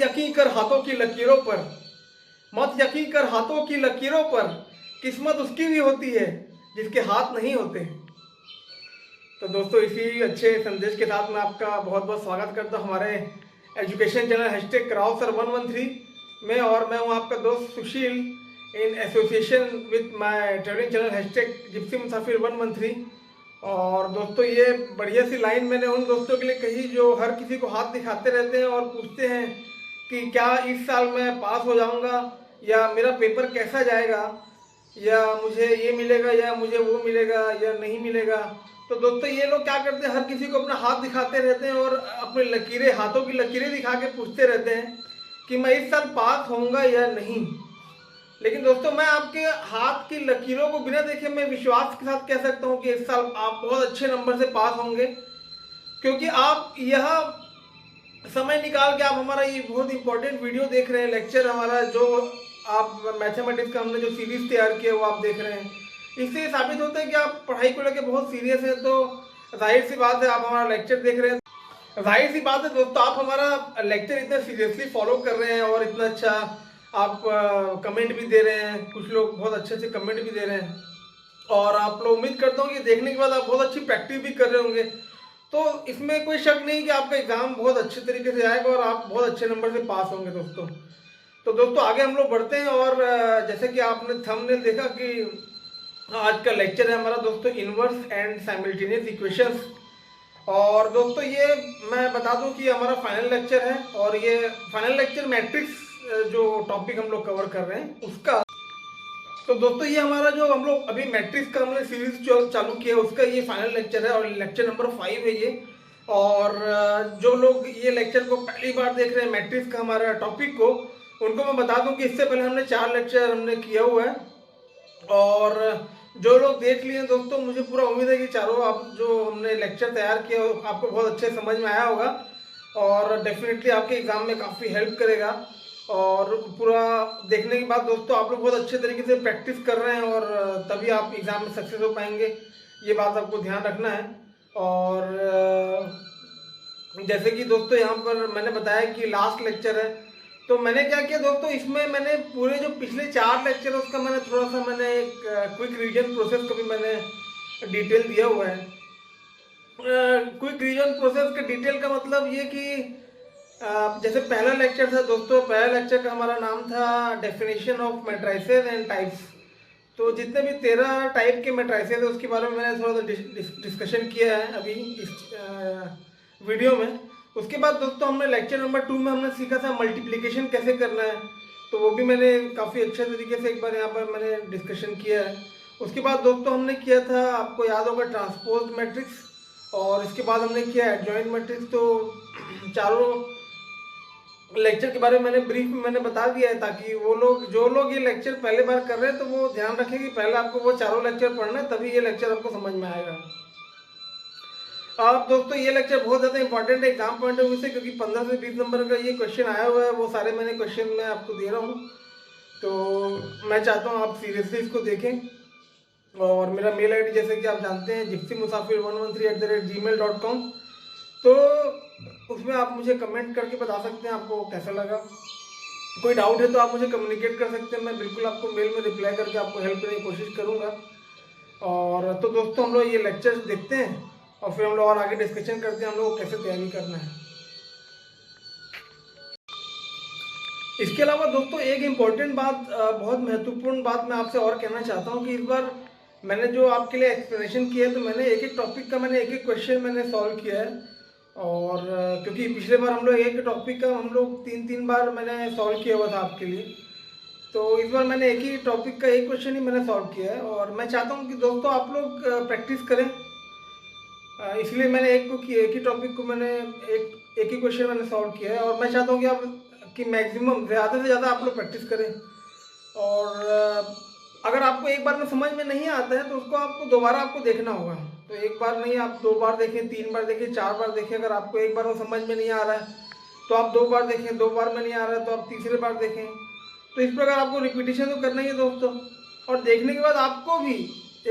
यकीन कर हाथों की लकीरों पर, मत यकीन कर हाथों की लकीरों पर, किस्मत उसकी भी होती है जिसके हाथ नहीं होते। तो दोस्तों इसी अच्छे संदेश के साथ मैं आपका बहुत बहुत स्वागत करता हूँ हमारे एजुकेशन चैनल हैशटैग कराओ सर 113 में। और मैं हूँ आपका दोस्त Sushil in association with my travelling channel hashtag gypsy मुसाफिर 113। और दोस्तों ये बढ़िया सी लाइन मैंने उन दोस्तों के लिए कही जो हर किसी को हाथ दिखाते रहते हैं और पूछते हैं कि क्या इस साल मैं पास हो जाऊंगा, या मेरा पेपर कैसा जाएगा, या मुझे ये मिलेगा या मुझे वो मिलेगा या नहीं मिलेगा। तो दोस्तों ये लोग क्या करते हैं, हर किसी को अपना हाथ दिखाते रहते हैं और अपने लकीरें, हाथों की लकीरें दिखा के पूछते रहते हैं कि मैं इस साल पास होऊंगा या नहीं। लेकिन दोस्तों मैं आपके हाथ की लकीरों को बिना देखे मैं विश्वास के साथ कह सकता हूँ कि इस साल आप बहुत अच्छे नंबर से पास होंगे, क्योंकि आप यह समय निकाल के आप हमारा ये बहुत इंपॉर्टेंट वीडियो देख रहे हैं, लेक्चर हमारा जो आप मैथमेटिक्स का हमने जो सीरीज तैयार किया वो आप देख रहे हैं। इससे साबित होता है कि आप पढ़ाई को लेकर बहुत सीरियस हैं। तो जाहिर सी बात है आप हमारा लेक्चर देख रहे हैं, जाहिर सी बात है दोस्तों आप हमारा लेक्चर इतना सीरियसली फॉलो कर रहे हैं और इतना अच्छा आप कमेंट भी दे रहे हैं, कुछ लोग बहुत अच्छे अच्छे कमेंट भी दे रहे हैं, और आप लोग उम्मीद करता हूँ कि देखने के बाद आप बहुत अच्छी प्रैक्टिस भी कर रहे होंगे। तो इसमें कोई शक नहीं कि आपका एग्जाम बहुत अच्छे तरीके से आएगा और आप बहुत अच्छे नंबर से पास होंगे दोस्तों। तो दोस्तों आगे हम लोग बढ़ते हैं, और जैसे कि आपने थंबनेल देखा कि आज का लेक्चर है हमारा दोस्तों इनवर्स एंड साइमल्टेनियस इक्वेशंस। और दोस्तों ये मैं बता दूं कि हमारा फाइनल लेक्चर है, और ये फाइनल लेक्चर मैट्रिक्स जो टॉपिक हम लोग कवर कर रहे हैं उसका। तो दोस्तों ये हमारा जो हम लोग अभी मैट्रिक्स का हमने सीरीज जो चालू किया है उसका ये फाइनल लेक्चर है और लेक्चर नंबर 5 है ये। और जो लोग ये लेक्चर को पहली बार देख रहे हैं मैट्रिक्स का हमारा टॉपिक को, उनको मैं बता दूं कि इससे पहले हमने 4 लेक्चर हमने किया हुआ है। और जो लोग देख लिए दोस्तों, मुझे पूरा उम्मीद है कि चारों आप जो हमने लेक्चर तैयार किया आपको बहुत अच्छे समझ में आया होगा और डेफिनेटली आपके एग्जाम में काफ़ी हेल्प करेगा। और पूरा देखने के बाद दोस्तों आप लोग बहुत अच्छे तरीके से प्रैक्टिस कर रहे हैं और तभी आप एग्ज़ाम में सक्सेस हो पाएंगे, ये बात आपको ध्यान रखना है। और जैसे कि दोस्तों यहाँ पर मैंने बताया कि लास्ट लेक्चर है, तो मैंने क्या किया दोस्तों, इसमें मैंने पूरे जो पिछले 4 लेक्चर उसका मैंने थोड़ा सा मैंने एक क्विक रिवीजन प्रोसेस को भी मैंने डिटेल दिया हुआ है। क्विक रिवीजन प्रोसेस का डिटेल का मतलब ये कि जैसे पहला लेक्चर था दोस्तों, पहला लेक्चर का हमारा नाम था definition of matrices and types. तो जितने भी 13 टाइप के मैट्राइसेस है उसके बारे में मैंने थोड़ा सा डिस्कशन किया है अभी इस वीडियो में। उसके बाद दोस्तों हमने लेक्चर नंबर 2 में हमने सीखा था मल्टीप्लिकेशन कैसे करना है, तो वो भी मैंने काफ़ी अच्छे तरीके से एक बार यहाँ पर मैंने डिस्कशन किया है। उसके बाद दोस्तों हमने किया था, आपको याद होगा, ट्रांसपोज मैट्रिक्स, और इसके बाद हमने किया एडजॉइंट मैट्रिक्स। तो चारों लेक्चर के बारे में मैंने ब्रीफ में मैंने बता दिया है, ताकि वो लोग जो लोग ये लेक्चर पहले बार कर रहे हैं तो वो ध्यान रखें कि पहले आपको वो चारों लेक्चर पढ़ना है, तभी ये लेक्चर आपको समझ में आएगा। अब दोस्तों ये लेक्चर बहुत ज़्यादा इंपॉर्टेंट है एग्जाम पॉइंट ऑफ व्यू से, क्योंकि 15 से 20 नंबर का ये क्वेश्चन आया हुआ है, वो सारे मैंने क्वेश्चन मैं आपको दे रहा हूँ। तो मैं चाहता हूँ आप सीरियसली इसको देखें। और मेरा मेल ID जैसे कि आप जानते हैं gypsymusafir113@gmail.com। तो उसमें आप मुझे कमेंट करके बता सकते हैं आपको कैसा लगा। कोई डाउट है तो आप मुझे कम्युनिकेट कर सकते हैं, मैं बिल्कुल आपको मेल में रिप्लाई करके आपको हेल्प करने की कोशिश करूँगा। और तो दोस्तों हम लोग ये लेक्चर्स देखते हैं और फिर हम लोग और आगे डिस्कशन करते हैं हम लोग को कैसे तैयारी करना है। इसके अलावा दोस्तों एक इम्पॉर्टेंट बात, बहुत महत्वपूर्ण बात मैं आपसे और कहना चाहता हूँ कि इस बार मैंने जो आपके लिए एक्सप्लेनेशन किया है, तो मैंने एक एक टॉपिक का मैंने एक एक क्वेश्चन मैंने सॉल्व किया है। और क्योंकि पिछले बार हम लोग एक टॉपिक का हम लोग 3 बार मैंने सॉल्व किया हुआ था आपके लिए, तो इस बार मैंने एक ही टॉपिक का एक क्वेश्चन ही मैंने सॉल्व किया है। और मैं चाहता हूँ कि दोस्तों आप लोग प्रैक्टिस करें, इसलिए मैंने एक ही टॉपिक को मैंने एक ही क्वेश्चन मैंने सॉल्व किया है। और मैं चाहता हूँ कि आप कि मैक्सिमम ज़्यादा से ज़्यादा आप लोग प्रैक्टिस करें। और अगर आपको एक बार में समझ में नहीं आता है तो उसको आपको दोबारा आपको देखना होगा। तो एक बार नहीं, आप 2 बार देखें, 3 बार देखें, 4 बार देखें। अगर आपको एक बार में समझ में नहीं आ रहा है तो आप 2 बार देखें, 2 बार में नहीं आ रहा है तो आप तीसरे बार देखें। तो इस प्रकार आपको रिपीटिशन तो करना ही है दोस्तों। और देखने के बाद आपको भी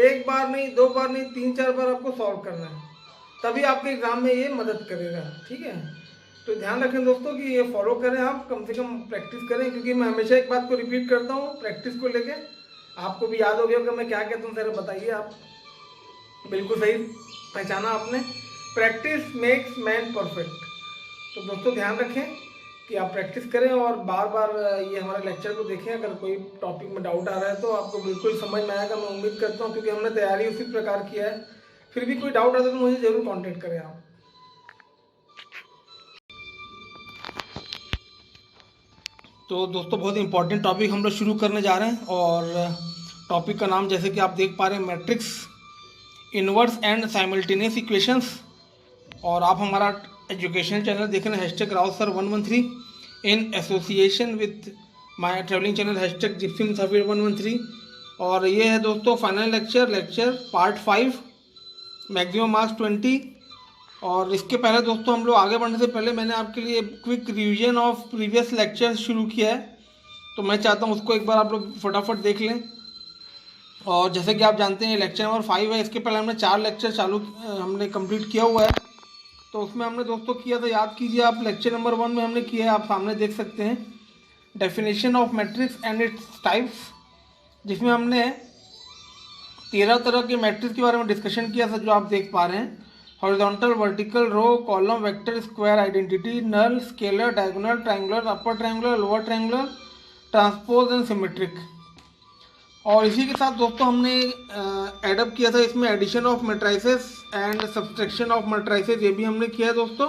1 बार नहीं, 2 बार नहीं, 3-4 बार आपको सॉल्व करना है, तभी आपके एग्जाम में ये मदद करेगा, ठीक है। तो ध्यान रखें दोस्तों कि ये फॉलो करें, आप कम से कम प्रैक्टिस करें, क्योंकि मैं हमेशा एक बात को रिपीट करता हूँ प्रैक्टिस को लेके। आपको भी याद हो गया कि मैं क्या कहता हूँ, सर बताइए आप। बिल्कुल सही पहचाना आपने, प्रैक्टिस मेक्स मैन परफेक्ट। तो दोस्तों ध्यान रखें कि आप प्रैक्टिस करें और बार बार ये हमारे लेक्चर को देखें। अगर कोई टॉपिक में डाउट आ रहा है तो आपको बिल्कुल समझ में आएगा, मैं उम्मीद करता हूँ, क्योंकि हमने तैयारी उसी प्रकार किया है। फिर भी कोई डाउट आता है तो मुझे ज़रूर कांटेक्ट करें आप। तो दोस्तों बहुत इंपॉर्टेंट टॉपिक हम लोग शुरू करने जा रहे हैं, और टॉपिक का नाम जैसे कि आप देख पा रहे हैं, matrix, inverse and simultaneous equations. और आप हमारा एजुकेशनल चैनल देख रहे हैं #RaoSir113 in association with my travelling channel #GipsyMusafir113। और ये है दोस्तों final lecture part 5, maximum marks 20। और इसके पहले दोस्तों हम लोग आगे बढ़ने से पहले मैंने आपके लिए quick revision of previous lecture शुरू किया है, तो मैं चाहता हूँ उसको एक बार आप लोग फटाफट देख लें। और जैसे कि आप जानते हैं लेक्चर नंबर 5 है, इसके पहले हमने 4 लेक्चर हमने कंप्लीट किया हुआ है। तो उसमें हमने दोस्तों किया था, याद कीजिए आप, लेक्चर नंबर 1 में हमने किया है, आप सामने देख सकते हैं, definition of matrix and its types, जिसमें हमने 13 तरह के मैट्रिक्स के बारे में डिस्कशन किया था, जो आप देख पा रहे हैं। Horizontal, vertical, row, column, vector, square, identity, null, scalar, diagonal, triangular, upper triangular, lower triangular, transpose and symmetric. और इसी के साथ दोस्तों हमने एडअप किया था इसमें addition of matrices and subtraction of matrices, ये भी हमने किया है दोस्तों।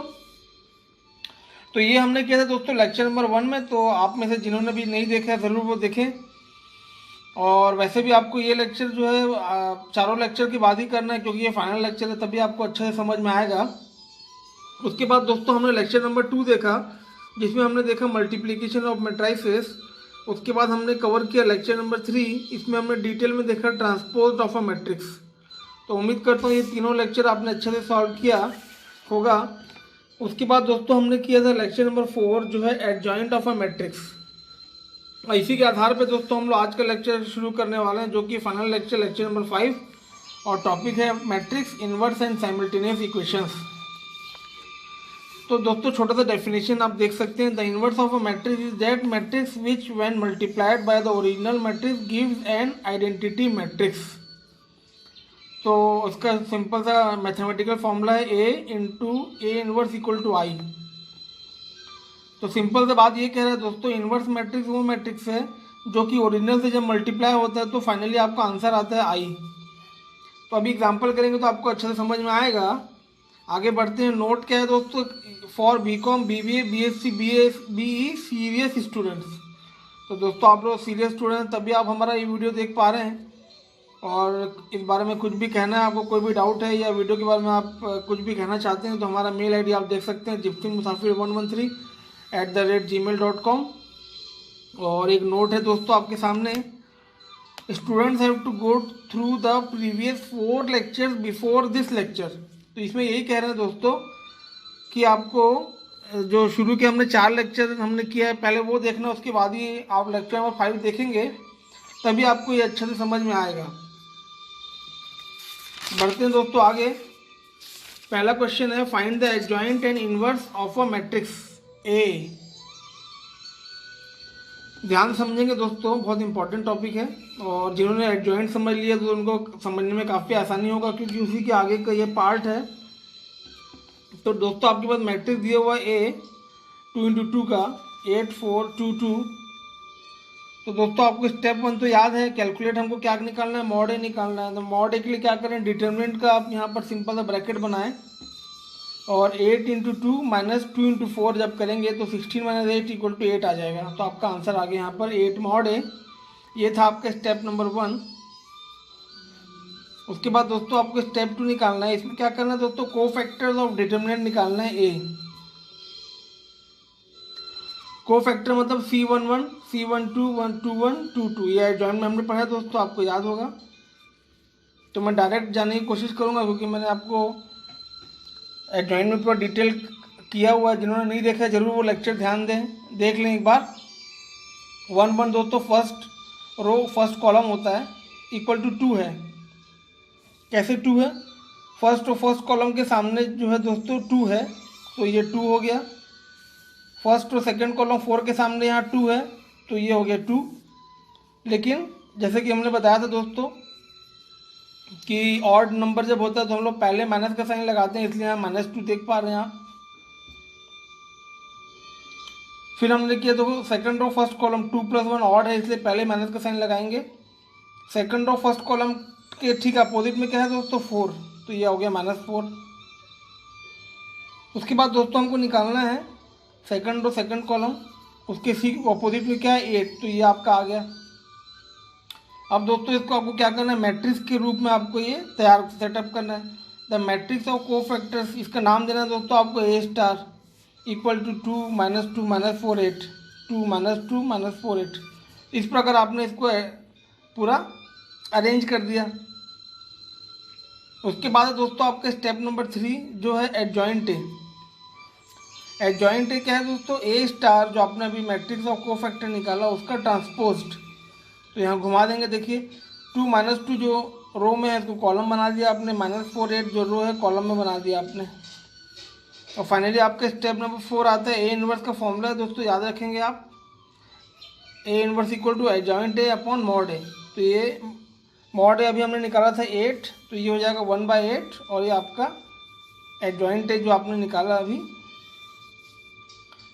तो ये हमने किया था दोस्तों लेक्चर नंबर 1 में, तो आप में से जिन्होंने भी नहीं देखा है ज़रूर वो देखें। और वैसे भी आपको ये लेक्चर जो है चारों लेक्चर के बाद ही करना है, क्योंकि ये फाइनल लेक्चर है, तभी आपको अच्छे से समझ में आएगा। उसके बाद दोस्तों हमने लेक्चर नंबर 2 देखा, जिसमें हमने देखा मल्टीप्लिकेशन ऑफ मैट्रिसेस। उसके बाद हमने कवर किया लेक्चर नंबर 3, इसमें हमने डिटेल में देखा ट्रांसपोज ऑफ अ मैट्रिक्स। तो उम्मीद करता हूँ ये तीनों लेक्चर आपने अच्छे से सॉल्व किया होगा। उसके बाद दोस्तों हमने किया था लेक्चर नंबर 4, जो है एडजॉइंट ऑफ अ मैट्रिक्स। इसी के आधार पे दोस्तों हम लोग आज का लेक्चर शुरू करने वाले हैं, जो कि फाइनल लेक्चर नंबर 5, और टॉपिक है matrix, inverse and simultaneous equations. तो दोस्तों छोटा सा डेफिनेशन आप देख सकते हैं, the inverse of a matrix is that matrix which when multiplied by the original matrix gives an identity matrix. तो उसका सिंपल सा मैथमेटिकल फॉर्मूला है A into A inverse equal to I। तो सिंपल सा बात ये कह रहा है दोस्तों, इनवर्स मैट्रिक्स वो मैट्रिक्स है जो कि ओरिजिनल से जब मल्टीप्लाई होता है तो फाइनली आपका आंसर आता है I। तो अभी एग्जांपल करेंगे तो आपको अच्छे से समझ में आएगा। आगे बढ़ते हैं। नोट क्या है दोस्तों, for BCom, BBA, BSc, BE serious students. तो दोस्तों आप लोग सीरियस स्टूडेंट तभी आप हमारा ये वीडियो देख पा रहे हैं। और इस बारे में कुछ भी कहना है, आपको कोई भी डाउट है या वीडियो के बारे में आप कुछ भी कहना चाहते हैं, तो हमारा मेल ID आप देख सकते हैं gypsymusafir113@gmail.com। और एक नोट है दोस्तों आपके सामने, students have to go through the previous 4 lectures before this lecture. तो इसमें यही कह रहे हैं दोस्तों कि आपको जो शुरू के हमने 4 लेक्चर हमने किया है, पहले वो देखना, उसके बाद ही आप लेक्चर नंबर 5 देखेंगे, तभी आपको ये अच्छे से समझ में आएगा। बढ़ते हैं दोस्तों आगे। पहला क्वेश्चन है, find the adjoint and inverse of a matrix A। ध्यान समझेंगे दोस्तों, बहुत इंपॉर्टेंट टॉपिक है, और जिन्होंने एडजॉइंट समझ लिया तो उनको समझने में काफ़ी आसानी होगा, क्योंकि उसी के आगे का ये पार्ट है। तो दोस्तों आपके पास मैट्रिक्स दिया हुआ है A 2 × 2 का 8 4 2 2। तो दोस्तों आपको स्टेप 1 तो याद है, कैलकुलेट हमको क्या निकालना है, मॉड A निकालना है। तो मॉड A के लिए क्या करें, डिटरमिनेंट का आप यहाँ पर सिंपल सा ब्रैकेट बनाएं, और 8 × 2 - 2 × 4 जब करेंगे तो 16 - 8 = 8 आ जाएगा। तो आपका आंसर आ गया यहाँ पर 8 मॉड A। ये था आपका स्टेप नंबर 1। उसके बाद दोस्तों आपको स्टेप 2 निकालना है। इसमें क्या करना है दोस्तों, कोफैक्टर्स ऑफ डिटरमिनेंट निकालना है A। कोफैक्टर मतलब C11, C12, 121, 22। ये एडजॉइंट में हमने पढ़ा है दोस्तों, आपको याद होगा। तो मैं डायरेक्ट जाने की कोशिश करूँगा, क्योंकि मैंने आपको एडजॉइंट में पूरा डिटेल किया हुआ है। जिन्होंने नहीं देखा है ज़रूर वो लेक्चर ध्यान देख लें एक बार। 1 1 दोस्तों फर्स्ट रो फर्स्ट कॉलम होता है, इक्वल टू 2 है। कैसे 2 है, फर्स्ट कॉलम के सामने जो है दोस्तों 2 है, तो ये 2 हो गया। फर्स्ट और सेकंड कॉलम 4 के सामने यहाँ 2 है तो ये हो गया 2। लेकिन जैसे कि हमने बताया था दोस्तों कि ऑड नंबर जब होता है तो हम लोग पहले माइनस का साइन लगाते हैं, इसलिए यहाँ -2 देख पा रहे हैं आप। फिर हमने किया तो second row first column 2 + 1 odd है, इसलिए पहले माइनस का साइन लगाएंगे। सेकंड रो फर्स्ट कॉलम के ठीक अपोजिट में क्या है दोस्तों 4, तो ये हो गया -4। उसके बाद दोस्तों हमको निकालना है सेकंड रो सेकंड कॉलम, उसके सी अपोजिट में क्या है 8, तो ये आपका आ गया। अब दोस्तों इसको आपको क्या करना है, मैट्रिक्स के रूप में आपको ये तैयार सेटअप करना है। द मैट्रिक्स ऑफ कोफैक्टर्स, इसका नाम देना है दोस्तों आपको A* इक्वल टू 2 - 2 - 4 8, 2 - 2 - 4 8। इस प्रकार आपने इसको पूरा अरेंज कर दिया। उसके बाद दोस्तों आपका स्टेप नंबर 3 जो है एडजॉइंट ए। एडजॉइंट ए क्या है दोस्तों, A* जो आपने अभी मैट्रिक्स ऑफ कोफैक्टर निकाला उसका ट्रांसपोज्ड। तो यहाँ घुमा देंगे, देखिए 2 - 2 जो रो में है इसको कॉलम बना दिया आपने, -4 8 जो रो है कॉलम में बना दिया आपने। और फाइनली आपका स्टेप नंबर 4 आता है। A 1 का फॉर्मूला है दोस्तों, याद रखेंगे आप, A 1 equal to adjoint A upon mod A. तो ये मॉड ए अभी हमने निकाला था 8, तो ये हो जाएगा 1/8, और ये आपका एडजॉइंट ए जो आपने निकाला अभी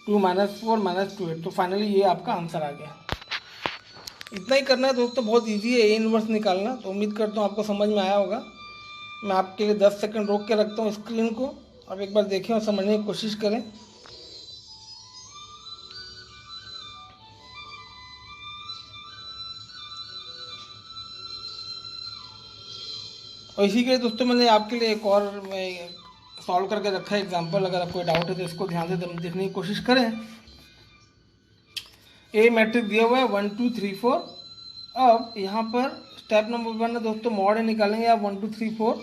2 - 4 - 2 8। तो फाइनली ये आपका आंसर आ गया। इतना ही करना है दोस्तों, बहुत इजी है A 1 निकालना। तो उम्मीद करता हूँ आपको समझ में आया होगा। मैं आपके लिए 10 सेकंड रोक के रखता हूँ स्क्रीन को, अब एक बार देखें और समझने की कोशिश करें। और इसी के लिए दोस्तों मैंने आपके लिए एक और सॉल्व करके रखा है एग्जांपल, अगर आपको डाउट है तो इसको ध्यान से देखने की कोशिश करें। ए मैट्रिक्स दिया हुआ है 1 2 3 4। अब यहाँ पर स्टेप नंबर 1 है दोस्तों, मॉड ए निकालेंगे आप 1 2 3 4।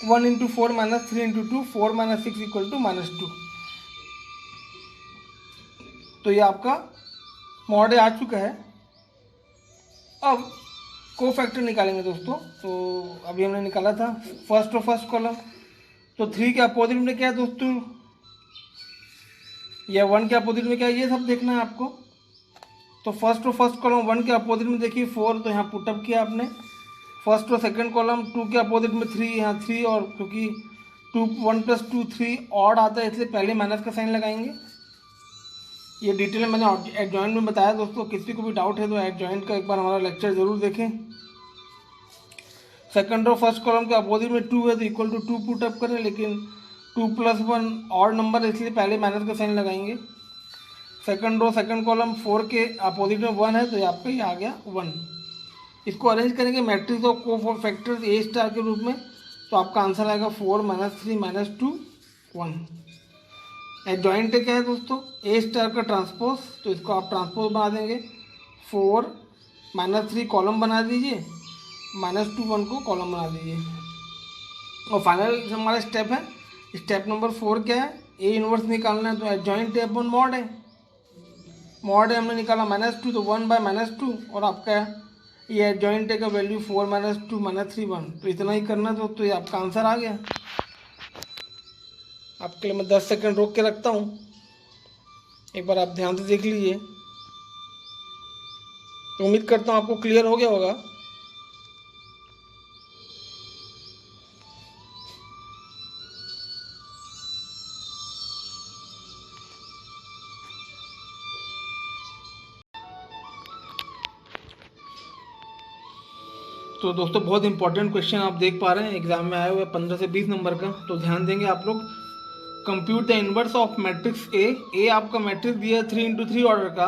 1 × 4 - 3 × 2 4 - 6 इक्वल टू -2। तो ये आपका मॉड ए आ चुका है। अब कोफैक्टर निकालेंगे दोस्तों। तो अभी हमने निकाला था फर्स्ट और फर्स्ट कॉलम, तो 3 के अपोजिट में क्या है दोस्तों, या 1 के अपोजिट में क्या है, ये सब देखना है आपको। तो फर्स्ट और फर्स्ट कॉलम 1 के अपोजिट में देखिए 4, तो यहाँ पुटअप किया आपने। फर्स्ट और सेकंड कॉलम 2 के अपोजिट में 3, यहाँ 3, और क्योंकि 2 1 + 2 3 ऑड आता है इसलिए पहले माइनस का साइन लगाएंगे। ये डिटेल में मैंने एडजॉइंट में बताया दोस्तों, किसी को भी डाउट है तो एडजॉइंट का एक बार हमारा लेक्चर ज़रूर देखें। सेकंड और फर्स्ट कॉलम के अपोजिट में 2 है तो इक्वल टू 2 पुटअप करें, लेकिन 2 + 1 ऑड नंबर इसलिए पहले माइनस का साइन लगाएंगे। सेकंड रो सेकंड कॉलम 4 के अपोजिट में 1 है तो ये आपका ये आ गया 1। इसको अरेंज करेंगे मैट्रिक्स ऑफ कोफैक्टर्स A* के रूप में, तो आपका आंसर आएगा 4 - 3 - 2 1। एडजॉइंट क्या है दोस्तों, A* का ट्रांसपोज, तो इसको आप ट्रांसपोज बना देंगे। 4 - 3 कॉलम बना दीजिए, -2 1 को कॉलम बना दीजिए। और फाइनल हमारा स्टेप है, स्टेप नंबर 4 क्या है, A 1 निकालना है। तो एडजॉइंट है अपन मॉड है, मॉड है हमने निकाला -2, तो 1/-2, और आपका ये एडजॉइंट का वैल्यू 4 - 2 - 3 1। तो इतना ही करना दोस्तों, ये आपका आंसर आ गया। आपके लिए मैं 10 सेकंड रोक के रखता हूँ, एक बार आप ध्यान से देख लीजिए। तो उम्मीद करता हूँ आपको क्लियर हो गया होगा। तो दोस्तों बहुत इंपॉर्टेंट क्वेश्चन आप देख पा रहे हैं, एग्जाम में आया हुआ है 15 से 20 नंबर का। तो ध्यान देंगे आप लोग। Compute the inverse of matrix A आपका मैट्रिक्स दिया है 3 × 3 ऑर्डर का।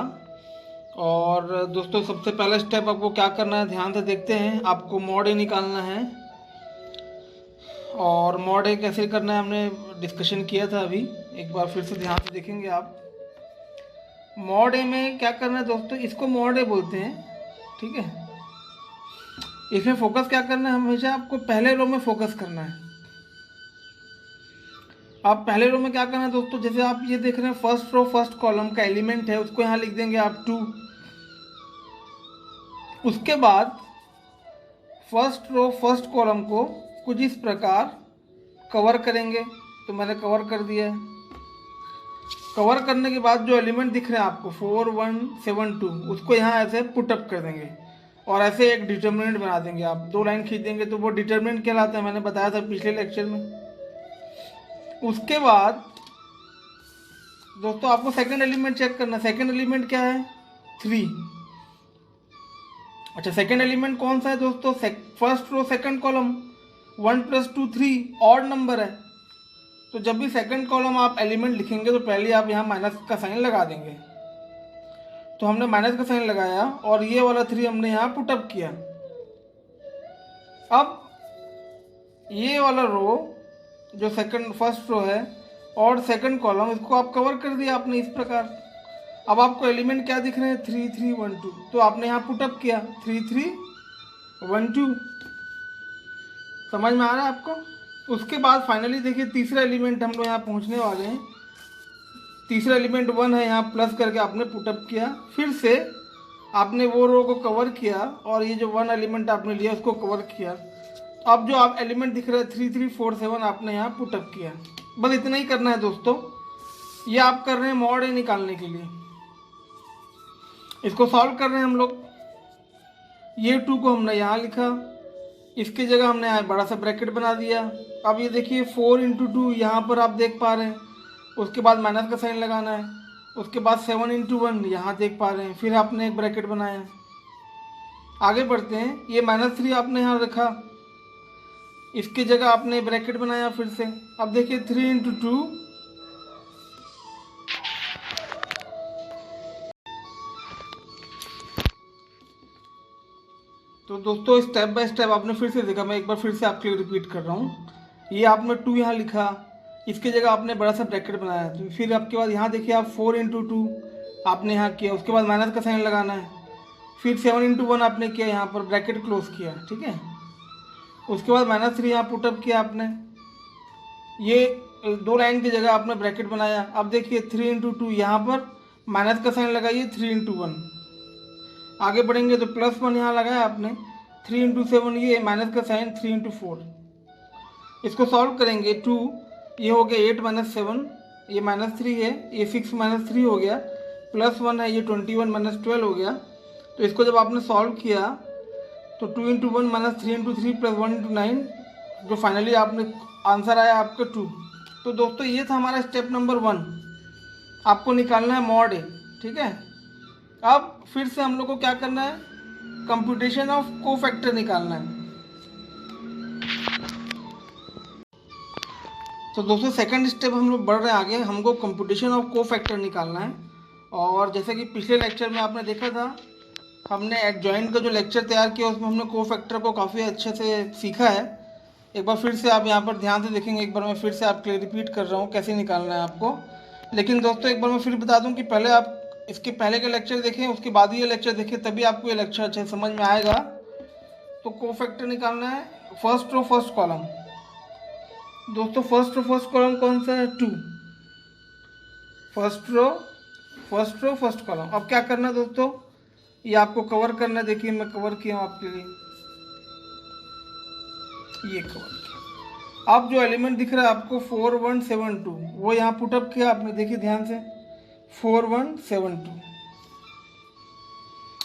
और दोस्तों सबसे पहला स्टेप आपको क्या करना है, ध्यान से देखते हैं। आपको मॉड ए निकालना है, और मॉड ए कैसे करना है हमने डिस्कशन किया था अभी, एक बार फिर से ध्यान से देखेंगे आप। मॉड ए में क्या करना है दोस्तों, इसको मॉड ए बोलते हैं, ठीक है। इसमें फोकस क्या करना है, हमेशा आपको पहले रो में फोकस करना है। आप पहले रो में क्या करना है दोस्तों, जैसे आप ये देख रहे हैं फर्स्ट रो फर्स्ट कॉलम का एलिमेंट है, उसको यहाँ लिख देंगे आप 2। उसके बाद फर्स्ट रो फर्स्ट कॉलम को कुछ इस प्रकार कवर करेंगे, तो मैंने कवर कर दिया है। कवर करने के बाद जो एलिमेंट दिख रहे हैं आपको 4 1 7 2, उसको यहाँ ऐसे पुटअप कर देंगे और ऐसे एक डिटर्मिनेंट बना देंगे। आप 2 लाइन खींच देंगे तो वो डिटर्मिनेंट कहलाता है, मैंने बताया था पिछले लेक्चर में। उसके बाद दोस्तों आपको सेकंड एलिमेंट चेक करना। सेकंड एलिमेंट क्या है? 3। अच्छा, सेकंड एलिमेंट कौन सा है दोस्तों? First row second column. 1 + 2 3 odd number है, तो जब भी सेकंड कॉलम आप एलिमेंट लिखेंगे तो पहले आप यहाँ माइनस का साइन लगा देंगे। तो हमने माइनस का साइन लगाया और ये वाला 3 हमने यहाँ पुटअप किया। अब ये वाला रो जो फर्स्ट रो है और सेकंड कॉलम, इसको आप कवर कर दिया आपने इस प्रकार। अब आपको एलिमेंट क्या दिख रहे हैं? 3 3 1 2, तो आपने यहाँ पुटअप किया 3 3 1 2। समझ में आ रहा है आपको? उसके बाद फाइनली देखिए तीसरा एलिमेंट हम लोग यहाँ पहुँचने वाले हैं। तीसरा एलिमेंट 1 है, यहाँ प्लस करके आपने पुटअप किया। फिर से आपने वो रो को कवर किया और ये जो 1 एलिमेंट आपने लिया उसको कवर किया। अब जो आप एलिमेंट दिख रहे हैं 3 3 4 7 आपने यहाँ पुटअप किया। बस इतना ही करना है दोस्तों। ये आप कर रहे हैं मॉड ए निकालने के लिए। इसको सॉल्व कर रहे हैं हम लोग। ये 2 को हमने यहाँ लिखा, इसकी जगह हमने यहाँ बड़ा सा ब्रैकेट बना दिया। अब ये देखिए 4 × 2 यहाँ पर आप देख पा रहे हैं। उसके बाद माइनस का साइन लगाना है। उसके बाद 7 × 1 यहाँ देख पा रहे हैं। फिर आपने एक ब्रैकेट बनाया। आगे बढ़ते हैं। ये -3 आपने यहाँ रखा, इसकी जगह आपने ब्रैकेट बनाया फिर से। अब देखिए 3 × 2 तो दोस्तों स्टेप बाय स्टेप आपने फिर से देखा। मैं एक बार फिर से आपके लिए रिपीट कर रहा हूँ। ये आपने 2 यहाँ लिखा, इसकी जगह आपने बड़ा सा ब्रैकेट बनाया। तो फिर आपके बाद यहाँ देखिए आप 4 × 2 आपने यहाँ किया। उसके बाद माइनस का साइन लगाना है। फिर 7 × 1 आपने किया, यहाँ पर ब्रैकेट क्लोज किया, ठीक है। उसके बाद -3 यहाँ पुटअप किया आपने। ये 2 लाइन की जगह आपने ब्रैकेट बनाया। अब देखिए 3 × 2 यहाँ पर माइनस का साइन लगाइए 3 × 1। आगे बढ़ेंगे तो +1 यहाँ लगाया आपने। 3 × 7 ये माइनस का साइन 3 × 4। इसको सॉल्व करेंगे 2, ये हो गया 8 - 7, ये -3 है, ये 6 - 3 हो गया, +1 है, ये 21 - 12 हो गया। तो इसको जब आपने सॉल्व किया तो 2 × 1 - 3 × 3 + 1 × 9, जो फाइनली आपने आंसर आया आपका 2। तो दोस्तों ये था हमारा स्टेप नंबर 1। आपको निकालना है मॉड ए, ठीक है। अब फिर से हम लोग को क्या करना है? कंप्यूटेशन ऑफ कोफैक्टर निकालना है। तो दोस्तों सेकंड स्टेप हम लोग बढ़ रहे हैं आगे। हमको कंप्यूटेशन ऑफ कोफैक्टर निकालना है। और जैसे कि पिछले लेक्चर में आपने देखा था, हमने एडजॉइंट का जो लेक्चर तैयार किया उसमें हमने कोफैक्टर को काफ़ी अच्छे से सीखा है। एक बार फिर से आप यहाँ पर ध्यान से देखेंगे। एक बार मैं फिर से आपके लिए रिपीट कर रहा हूँ कैसे निकालना है आपको। लेकिन दोस्तों एक बार मैं फिर बता दूँ कि पहले आप इसके पहले के लेक्चर देखें, उसके बाद ही ये लेक्चर देखें, तभी आपको ये लेक्चर अच्छे समझ में आएगा। तो कोफैक्टर निकालना है फर्स्ट रो फर्स्ट कॉलम। दोस्तों फर्स्ट रो फर्स्ट कॉलम कौन सा है? 2। First row first column. अब क्या करना है दोस्तों? ये आपको कवर करना है। देखिए मैं कवर किया हूँ आपके लिए, ये कवर किया। अब जो एलिमेंट दिख रहा है आपको 4 1 7 2, वो यहाँ पुटअप किया आपने। देखिए ध्यान से 4 1 7 2।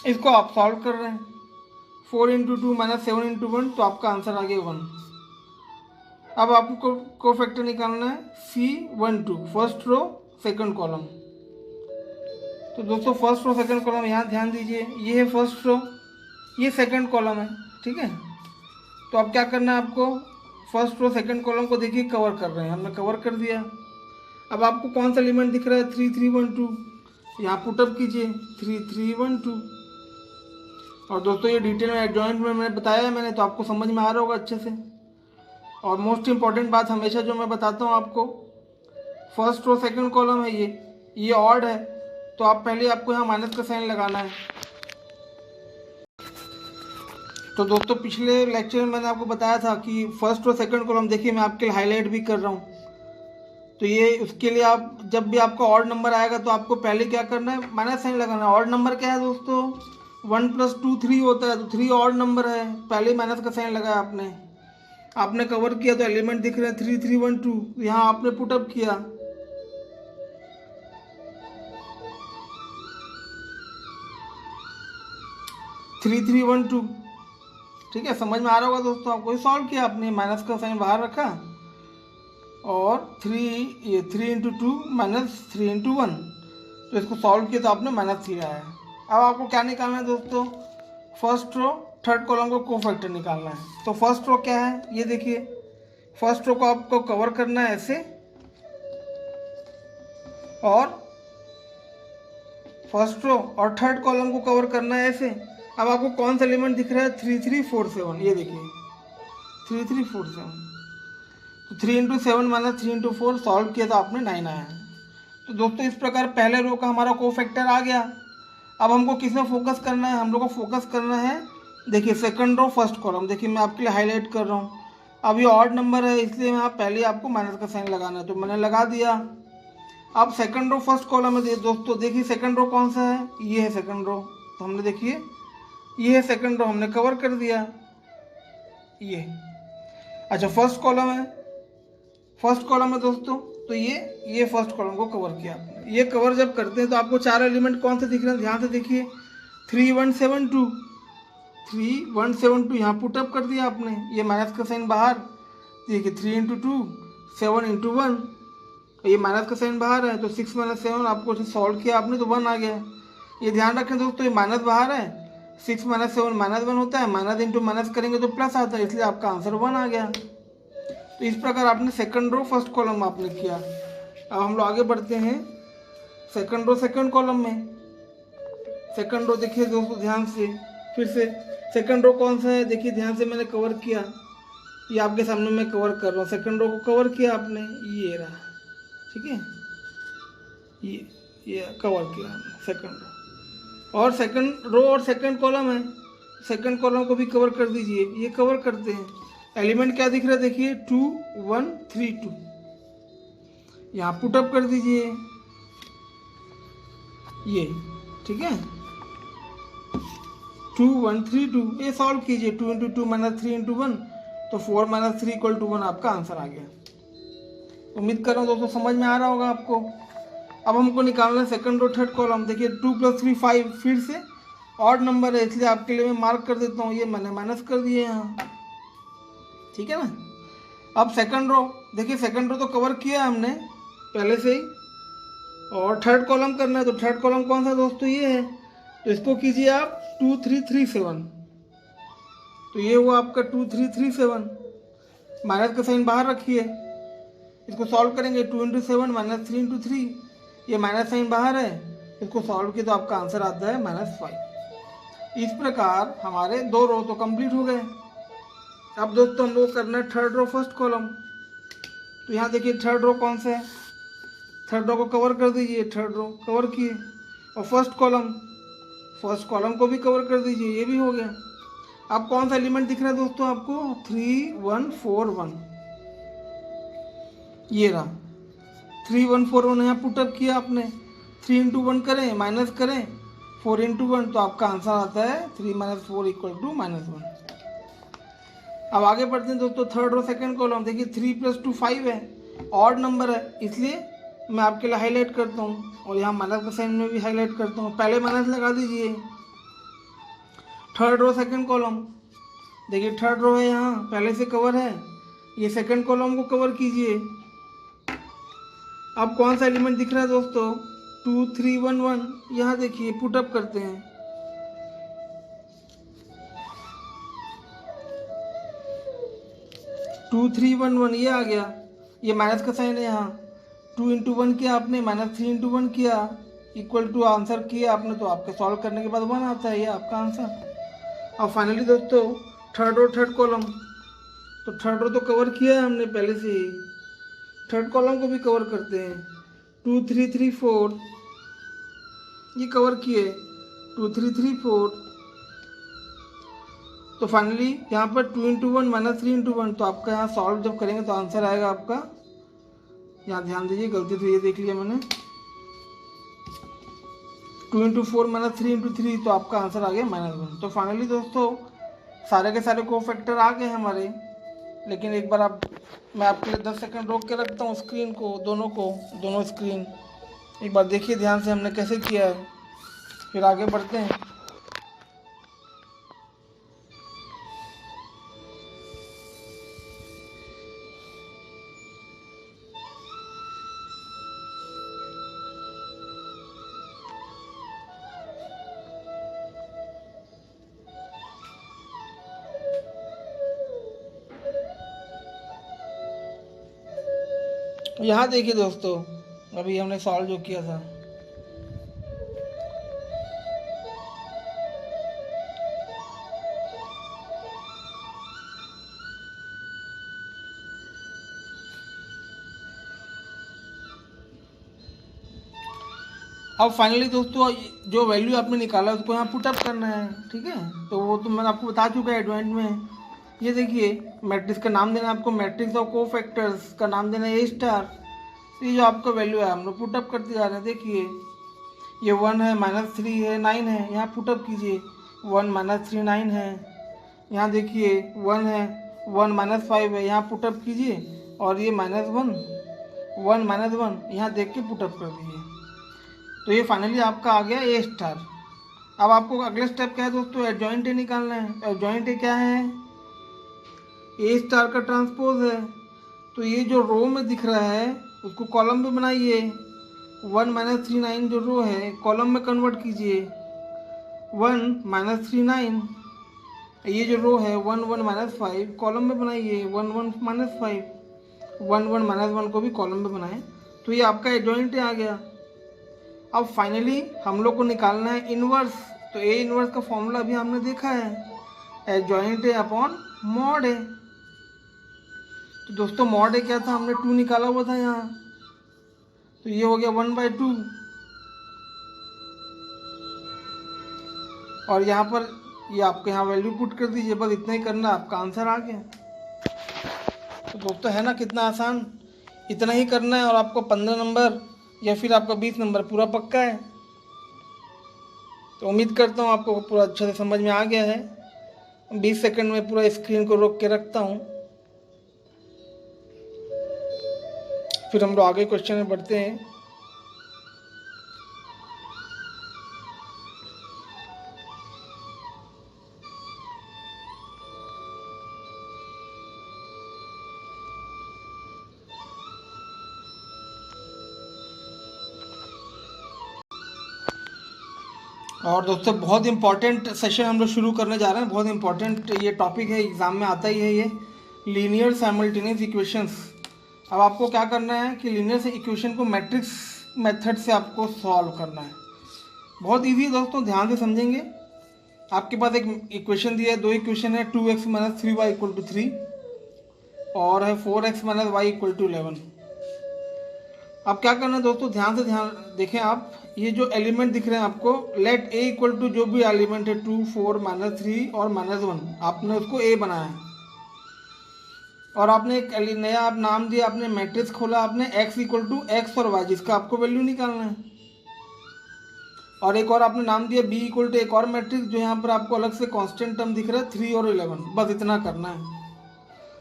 इसको आप सॉल्व कर रहे हैं। 4 × 2 - 7 × 1, तो आपका आंसर आ गया 1। अब आपको कोफैक्टर निकालना है C12 first row second column. तो दोस्तों फर्स्ट रो सेकंड कॉलम यहाँ ध्यान दीजिए, ये है फर्स्ट रो, ये सेकंड कॉलम है, ठीक है। तो अब क्या करना है आपको? फर्स्ट रो सेकंड कॉलम को देखिए कवर कर रहे हैं, हमने कवर कर दिया। अब आपको कौन सा एलिमेंट दिख रहा है? 3 3 1 2, यहाँ पुटअप कीजिए 3 3 1 2। और दोस्तों ये डिटेल में एडजॉइंट में मैंने बताया है मैंने, तो आपको समझ में आ रहा होगा अच्छे से। और मोस्ट इम्पॉर्टेंट बात हमेशा जो मैं बताता हूँ आपको, फर्स्ट रो सेकंड कॉलम है, ये ऑड है, तो आप पहले आपको यहाँ माइनस का साइन लगाना है। तो दोस्तों पिछले लेक्चर में मैंने आपको बताया था कि फर्स्ट और सेकंड कॉलम, देखिए मैं आपके लिए हाईलाइट भी कर रहा हूँ। तो ये उसके लिए आप जब भी आपका ऑड नंबर आएगा तो आपको पहले क्या करना है? माइनस साइन लगाना है। ऑड नंबर क्या है दोस्तों? 1 + 2 3 होता है, तो 3 ऑड नंबर है, पहले माइनस का साइन लगाया आपने कवर किया। तो एलिमेंट दिख रहे हैं 3 3 1 2, यहाँ आपने पुटअप किया। 3312। ठीक है, समझ में आ रहा होगा दोस्तों आपको। सॉल्व किया आपने, माइनस का साइन बाहर रखा और 3 × 2 -3 × 1, तो इसको सॉल्व किया तो आपने -3 आया। अब आपको क्या निकालना है दोस्तों, फर्स्ट रो थर्ड कॉलम को कोफैक्टर निकालना है। तो फर्स्ट रो क्या है, ये देखिए, फर्स्ट रो को आपको कवर करना है ऐसे, और फर्स्ट रो और थर्ड कॉलम को कवर करना है ऐसे। अब आपको कौन सा एलिमेंट दिख रहा है, 3347, ये देखिए 3347। तो 3 × 7 -3 × 4 सॉल्व किया तो आपने 9 आया। तो दोस्तों इस प्रकार पहले रो का हमारा कोफैक्टर आ गया। अब हमको किस में फोकस करना है, हम लोग को फोकस करना है, देखिए सेकंड रो फर्स्ट कॉलम। देखिए मैं आपके लिए हाईलाइट कर रहा हूँ। अब ये ऑड नंबर है, इसलिए मैं पहले आपको माइनस का साइन लगाना है, तो मैंने लगा दिया। अब सेकंड रो फर्स्ट कॉलम में दोस्तों देखिए सेकंड रो कौन सा है, ये है सेकंड रो। तो हमने देखिए ये है सेकंड रो, हमने कवर कर दिया ये। अच्छा फर्स्ट कॉलम है, फर्स्ट कॉलम है दोस्तों, तो ये फर्स्ट कॉलम को कवर किया आपने। ये कवर जब करते हैं तो आपको चार एलिमेंट कौन से दिख रहे हैं, ध्यान से देखिए। 3172 यहाँ पुटअप कर दिया आपने, ये माइनस का साइन बाहर। देखिए 3 × 2 7 × 1, ये माइनस का साइन बाहर है, तो 6 - 7 आपको सॉल्व किया आपने तो 1 आ गया। ये ध्यान रखें दोस्तों, ये माइनस बाहर है, 6 - 7 -1 होता है, माइनस इंटू माइनस करेंगे तो प्लस आता है, इसलिए आपका आंसर 1 आ गया। तो इस प्रकार आपने सेकंड रो फर्स्ट कॉलम आपने किया। अब हम लोग आगे बढ़ते हैं सेकंड रो सेकंड कॉलम में। सेकंड रो देखिए दोस्तों ध्यान से, फिर से सेकंड रो कौन सा है, देखिए ध्यान से, मैंने कवर किया, ये आपके सामने मैं कवर कर रहा हूँ। सेकंड रो को कवर किया आपने, ये रहा, ठीक है, ये कवर किया आपने सेकंड रो। और सेकंड रो और सेकंड कॉलम है, सेकंड कॉलम को भी कवर कर दीजिए। ये कवर करते हैं, एलिमेंट क्या दिख रहा है, देखिए 2 1 3 2, यहाँ पुटअप कर दीजिए ये, ठीक है, 2 1 3 2, ये सॉल्व कीजिए। 2 × 2 -3 × 1, तो 4 - 3 = 1 आपका आंसर आ गया। उम्मीद कर रहा हूँ दोस्तों समझ में आ रहा होगा आपको। अब हमको निकालना है सेकंड रो थर्ड कॉलम। देखिए 2 + 3 5, फिर से ऑड नंबर है, इसलिए आपके लिए मैं मार्क कर देता हूँ, ये मैंने माइनस कर दिए यहाँ, ठीक है ना। अब सेकंड रो देखिए, सेकंड रो तो कवर किया हमने पहले से ही, और थर्ड कॉलम करना है। तो थर्ड कॉलम कौन सा दोस्तों, ये है, तो इसको कीजिए आप 2 3 3 7। तो ये हुआ आपका 2 3 3 7, माइनस का साइन बाहर रखिए, इसको सॉल्व करेंगे। 2 × 7 -3 × 3, ये माइनस साइन बाहर है, इसको सॉल्व किया तो आपका आंसर आता है -5। इस प्रकार हमारे दो रो तो कंप्लीट हो गए। अब दोस्तों हम लोग करना है थर्ड रो फर्स्ट कॉलम। तो यहाँ देखिए थर्ड रो कौन सा है, थर्ड रो को कवर कर दीजिए, थर्ड रो कवर किए, और फर्स्ट कॉलम को भी कवर कर दीजिए, ये भी हो गया। अब कौन सा एलिमेंट दिख रहा है दोस्तों आपको, 3 1 4 1, ये रहा 3 1 4 1, यहाँ पुटअप किया आपने। 3 × 1 करें, माइनस करें, 4 × 1, तो आपका आंसर आता है 3 - 4 = -1। अब आगे बढ़ते हैं दोस्तों थर्ड रो सेकंड कॉलम। देखिए 3 + 2 5 है, ऑड नंबर है, इसलिए मैं आपके लिए हाईलाइट करता हूँ, और यहाँ माइनस का साइन में भी हाईलाइट करता हूँ। पहले माइनस लगा दीजिए, थर्ड रो सेकंड कॉलम। देखिए थर्ड रो है, यहाँ पहले से कवर है, ये सेकंड कॉलम को कवर कीजिए। अब कौन सा एलिमेंट दिख रहा है दोस्तों, 2 3 1 1, यहाँ देखिए पुटअप करते हैं। 2 3 1 1, ये आ गया, ये माइनस का साइन है यहाँ। 2 × 1 किया आपने, -3 × 1 किया, इक्वल टू आंसर किया आपने, तो आपके सॉल्व करने के बाद 1 आता है, ये आपका आंसर। और फाइनली दोस्तों थर्ड रो थर्ड कॉलम। तो थर्ड रो तो कवर किया है हमने पहले से ही, थर्ड कॉलम को भी कवर करते हैं। 2 3 3 4, ये कवर किए, 2 3 3 4। तो फाइनली यहाँ पर 2 × 1 -3 × 1, तो आपका यहाँ सॉल्व जब करेंगे तो आंसर आएगा आपका, यहाँ ध्यान दीजिए, गलती तो ये देख लिया मैंने, 2 × 4 -3 × 3, तो आपका आंसर आ गया -1। तो फाइनली दोस्तों सारे के सारे कोफैक्टर आ गए हमारे। लेकिन एक बार मैं आपके लिए 10 सेकंड रोक के रखता हूँ स्क्रीन को, दोनों स्क्रीन एक बार देखिए ध्यान से हमने कैसे किया है, फिर आगे बढ़ते हैं। यहाँ देखिए दोस्तों, अभी हमने सॉल्व जो किया था, अब फाइनली दोस्तों जो वैल्यू आपने निकाला उसको यहाँ पुटअप करना है, ठीक है। तो वो तो मैंने आपको बता चुका है एडवांस में। ये देखिए मैट्रिक्स का नाम देना है आपको, मैट्रिक्स ऑफ कोफैक्टर्स का नाम देना है ए स्टार। तो ये जो आपका वैल्यू है हम लोग पुटअप करते जा रहे हैं। देखिए ये 1 है, -3 है, 9 है, यहाँ पुटअप कीजिए। 1 -3 9 है, यहाँ देखिए 1 है, 1 -5 है, यहाँ पुटअप कीजिए। और ये -1 1 -1 यहाँ देख के पुटअप कर दीजिए। तो ये फाइनली आपका आ गया ए स्टार। अब आपको अगले स्टेप क्या है दोस्तों, एडजॉइंट ए निकालना है। एडजॉइंट ए क्या है, ए स्टार का ट्रांसपोज है। तो ये जो रो में दिख रहा है उसको कॉलम में बनाइए। 1 -3 9 जो रो है कॉलम में कन्वर्ट कीजिए। 1 -3 9, ये जो रो है 1 1 -5 कॉलम में बनाइए। 1 1 -5, 1 1 -1 को भी कॉलम में बनाएं। तो ये आपका एडजॉइंट ए आ गया। अब फाइनली हम लोग को निकालना है इनवर्स। तो ए इनवर्स का फॉर्मूला अभी हमने देखा है, adjoint A upon mod A. तो दोस्तों मॉड ए क्या था, हमने 2 निकाला हुआ था यहाँ। तो ये हो गया 1/2। और यहाँ पर ये आपके यहाँ वैल्यू पुट कर दीजिए, बस इतना ही करना, आपका आंसर आ गया। तो दोस्तों है ना कितना आसान, इतना ही करना है और आपको 15 नंबर या फिर आपका 20 नंबर पूरा पक्का है। तो उम्मीद करता हूँ आपको पूरा अच्छे से समझ में आ गया है। 20 सेकंड में पूरा स्क्रीन को रोक के रखता हूँ, फिर हम लोग आगे क्वेश्चन में बढ़ते हैं। और दोस्तों बहुत इंपॉर्टेंट सेशन हम लोग शुरू करने जा रहे हैं। बहुत इंपॉर्टेंट ये टॉपिक है, एग्ज़ाम में आता ही है ये, लीनियर साइमल्टेनियस इक्वेशंस। अब आपको क्या करना है कि लीनियर से इक्वेशन को मैट्रिक्स मेथड से आपको सॉल्व करना है। बहुत इजी है दोस्तों, ध्यान से समझेंगे। आपके पास एक इक्वेशन दिया है, 2 इक्वेशन है, 2x - 3y = 3 और है 4x - y = 11। अब क्या करना है दोस्तों, ध्यान देखें आप। ये जो एलिमेंट दिख रहे हैं आपको, लेट a = जो भी एलिमेंट है 2 4 -3 और -1, आपने उसको a बनाया है। और आपने एक नया आप नाम दिया, आपने मैट्रिक्स खोला, आपने x = x और y, जिसका आपको वैल्यू निकालना है। और एक और आपने नाम दिया b = एक और मैट्रिक्स, जो यहाँ पर आपको अलग से कांस्टेंट टर्म दिख रहा है 3 और 11। बस इतना करना है।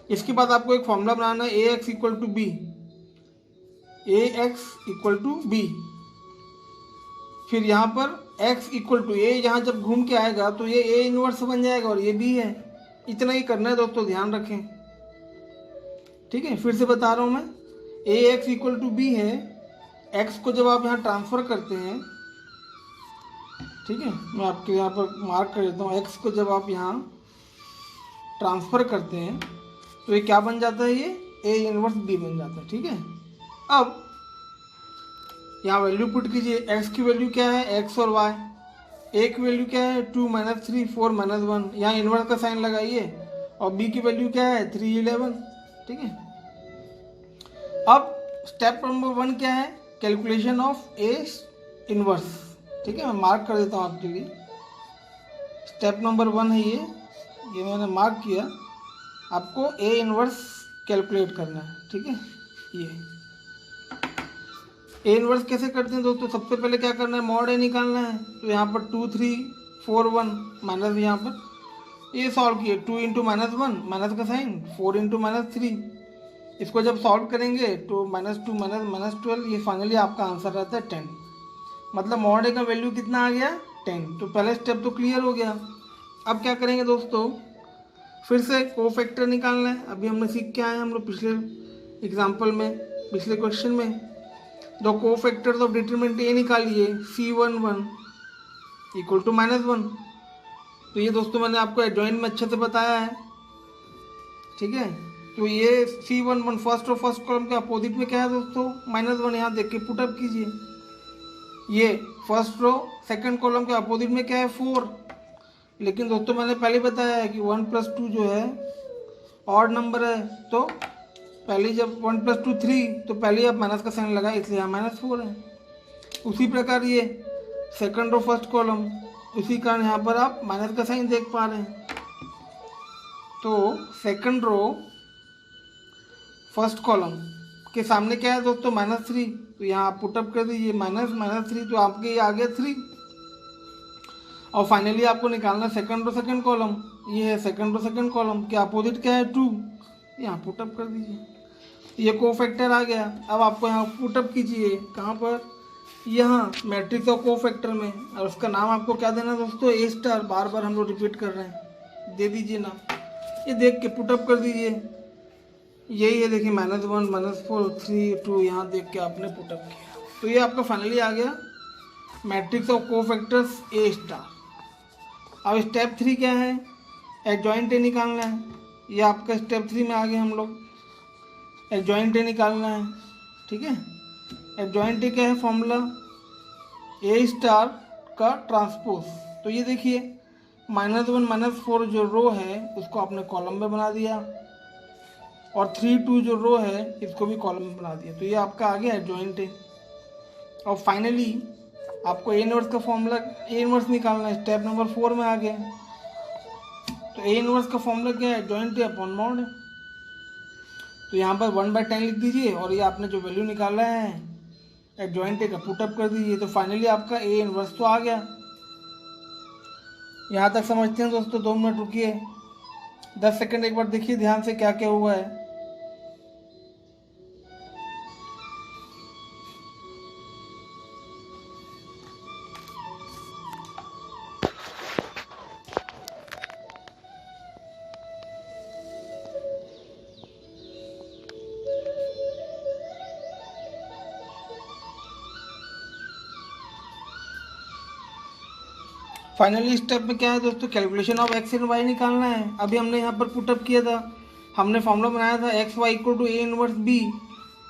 इसके बाद आपको एक फॉर्मूला बनाना है, ax = b, ax = b। फिर यहाँ पर x = a, यहाँ जब घूम के आएगा तो ये a इनवर्स बन जाएगा और ये b है। इतना ही करना है दोस्तों, ध्यान रखें, ठीक है। फिर से बता रहा हूँ मैं, ax = b है। x को जब आप यहाँ ट्रांसफ़र करते हैं, ठीक है, मैं आपके यहाँ पर मार्क कर देता हूँ, x को जब आप यहाँ ट्रांसफ़र करते हैं तो ये क्या बन जाता है, ये a इनवर्स b बन जाता है, ठीक है। अब यहाँ वैल्यू पुट कीजिए। x की वैल्यू क्या है, x और y। a की वैल्यू क्या है, 2 -3 4 -1, यहाँ इन्वर्स का साइन लगाइए। और b की वैल्यू क्या है, 3 11, ठीक है। अब स्टेप नंबर 1 क्या है, कैलकुलेशन ऑफ a इनवर्स, ठीक है। मैं मार्क कर देता हूँ आपके लिए। स्टेप नंबर 1 है ये मैंने मार्क किया। आपको a इनवर्स कैलकुलेट करना है, ठीक है। ये ए इनवर्स कैसे करते हैं दोस्तों, सबसे पहले क्या करना है, मॉड ए निकालना है। तो यहाँ पर 2 3 4 1 माइनस, यहाँ पर ये सॉल्व किए, 2 × -1 माइनस का साइन, 4 × -3। इसको जब सॉल्व करेंगे तो -2 -12, ये फाइनली आपका आंसर रहता है 10। मतलब मॉड ए का वैल्यू कितना आ गया, 10। तो पहले स्टेप तो क्लियर हो गया। अब क्या करेंगे दोस्तों, फिर से कोफैक्टर निकालना है। अभी हमने सीख के आए हैं हम लोग पिछले एग्जाम्पल में, पिछले क्वेश्चन में। The cofactors of determinant A निकालिए, C11 = -1। तो ये दोस्तों मैंने आपको एडजॉइंट में अच्छे से बताया है, ठीक है। तो ये C11 फर्स्ट और फर्स्ट कॉलम के अपोजिट में क्या है दोस्तों, -1। यहाँ देख के पुटअप कीजिए। ये फर्स्ट रो सेकंड कॉलम के अपोजिट में क्या है, 4। लेकिन दोस्तों मैंने पहले बताया है कि 1 + 2 जो है ऑड नंबर है, तो पहले जब 1 + 2 3, तो पहले आप माइनस का साइन लगाए, इसलिए यहाँ -4 है। उसी प्रकार ये सेकंड रो फर्स्ट कॉलम, उसी कारण यहाँ पर आप माइनस का साइन देख पा रहे हैं। तो सेकंड रो फर्स्ट कॉलम के सामने क्या है दोस्तों, -3। तो यहाँ आप पुटअप कर दीजिए, -3, तो आपके ये आ गया 3। और फाइनली आपको निकालना सेकंड रो सेकंड कॉलम, ये है सेकंड रो सेकंड कॉलम के अपोजिट क्या है, 2। यहाँ पुटअप कर दीजिए, ये कोफैक्टर आ गया। अब आपको यहाँ पुटअप कीजिए, कहाँ पर, यहाँ मैट्रिक्स ऑफ कोफैक्टर में, और उसका नाम आपको क्या देना दोस्तों, A*। बार बार हम लोग रिपीट कर रहे हैं, दे दीजिए नाम। ये देख के पुटअप कर दीजिए, यही है देखिए, -1 -4 3 2, यहाँ देख के आपने पुटअप किया। तो ये आपका फाइनली आ गया मैट्रिक्स ऑफ कोफैक्टर्स A*। अब स्टेप 3 क्या है, एडजॉइंट ए निकालना है। ये आपका स्टेप 3 में आ गए हम लोग, एडजॉइंट ए निकालना है, ठीक है। एडजॉइंट ए क्या है फॉर्मूला, A* का ट्रांसपोज। तो ये देखिए -1 -4 जो रो है उसको आपने कॉलम में बना दिया, और 3 2 जो रो है इसको भी कॉलम में बना दिया। तो ये आपका आ गया एडजॉइंट ए। और फाइनली आपको A इनवर्स का फॉर्मूला, A इनवर्स निकालना है, स्टेप नंबर 4 में आ गए। तो A इनवर्स का फॉर्मूला क्या है, एडजॉइंट ए अपॉन मॉड है। तो यहाँ पर 1/10 लिख दीजिए, और ये आपने जो वैल्यू निकाला है एडजॉइंट ए का पुटअप कर दीजिए। तो फाइनली आपका A इनवर्स तो आ गया। यहाँ तक समझते हैं दोस्तों, 2 मिनट रुकिए, 10 सेकंड एक बार देखिए ध्यान से क्या क्या हुआ है। फाइनली स्टेप में क्या है दोस्तों, calculation of x and y निकालना है। अभी हमने यहाँ पर पुटअप किया था, हमने फॉर्मूला बनाया था XY = A इनवर्स B।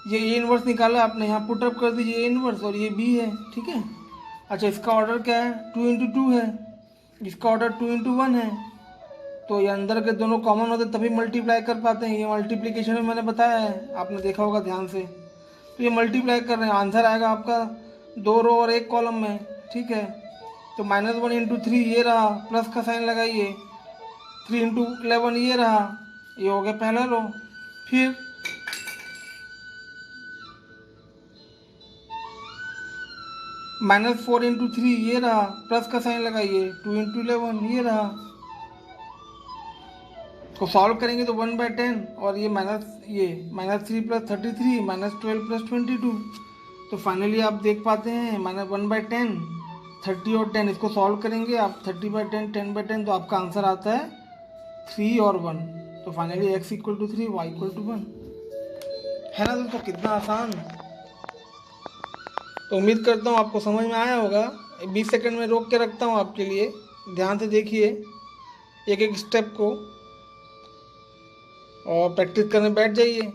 ये A इनवर्स निकाला आपने, यहाँ पुटअप कर दीजिए A इनवर्स, और ये B है, ठीक है। अच्छा, इसका ऑर्डर क्या है, 2 × 2 है, इसका ऑर्डर 2 × 1 है। तो ये अंदर के दोनों कॉमन होते तभी मल्टीप्लाई कर पाते हैं। ये मल्टीप्लीकेशन में मैंने बताया है, आपने देखा होगा ध्यान से। तो ये मल्टीप्लाई कर रहे हैं, आंसर आएगा आपका 2 रो और 1 कॉलम में, ठीक है। तो -1 × 3 ये रहा, प्लस का साइन लगाइए, 3 × 11 ये रहा, ये हो गया पहला रो। फिर -4 × 3 ये रहा, प्लस का साइन लगाइए, 2 × 11 ये रहा। तो सॉल्व करेंगे तो 1/10, और ये -3 + 33 -12 + 22। तो फाइनली आप देख पाते हैं 1/10 30 और 10, इसको सॉल्व करेंगे आप 30/10 10/10, तो आपका आंसर आता है 3 और 1। तो फाइनली x = 3 y = 1 है ना दोस्तों, कितना आसान। तो उम्मीद करता हूँ आपको समझ में आया होगा। 20 सेकंड में रोक के रखता हूँ आपके लिए, ध्यान से देखिए एक एक स्टेप को, और प्रैक्टिस करने बैठ जाइए।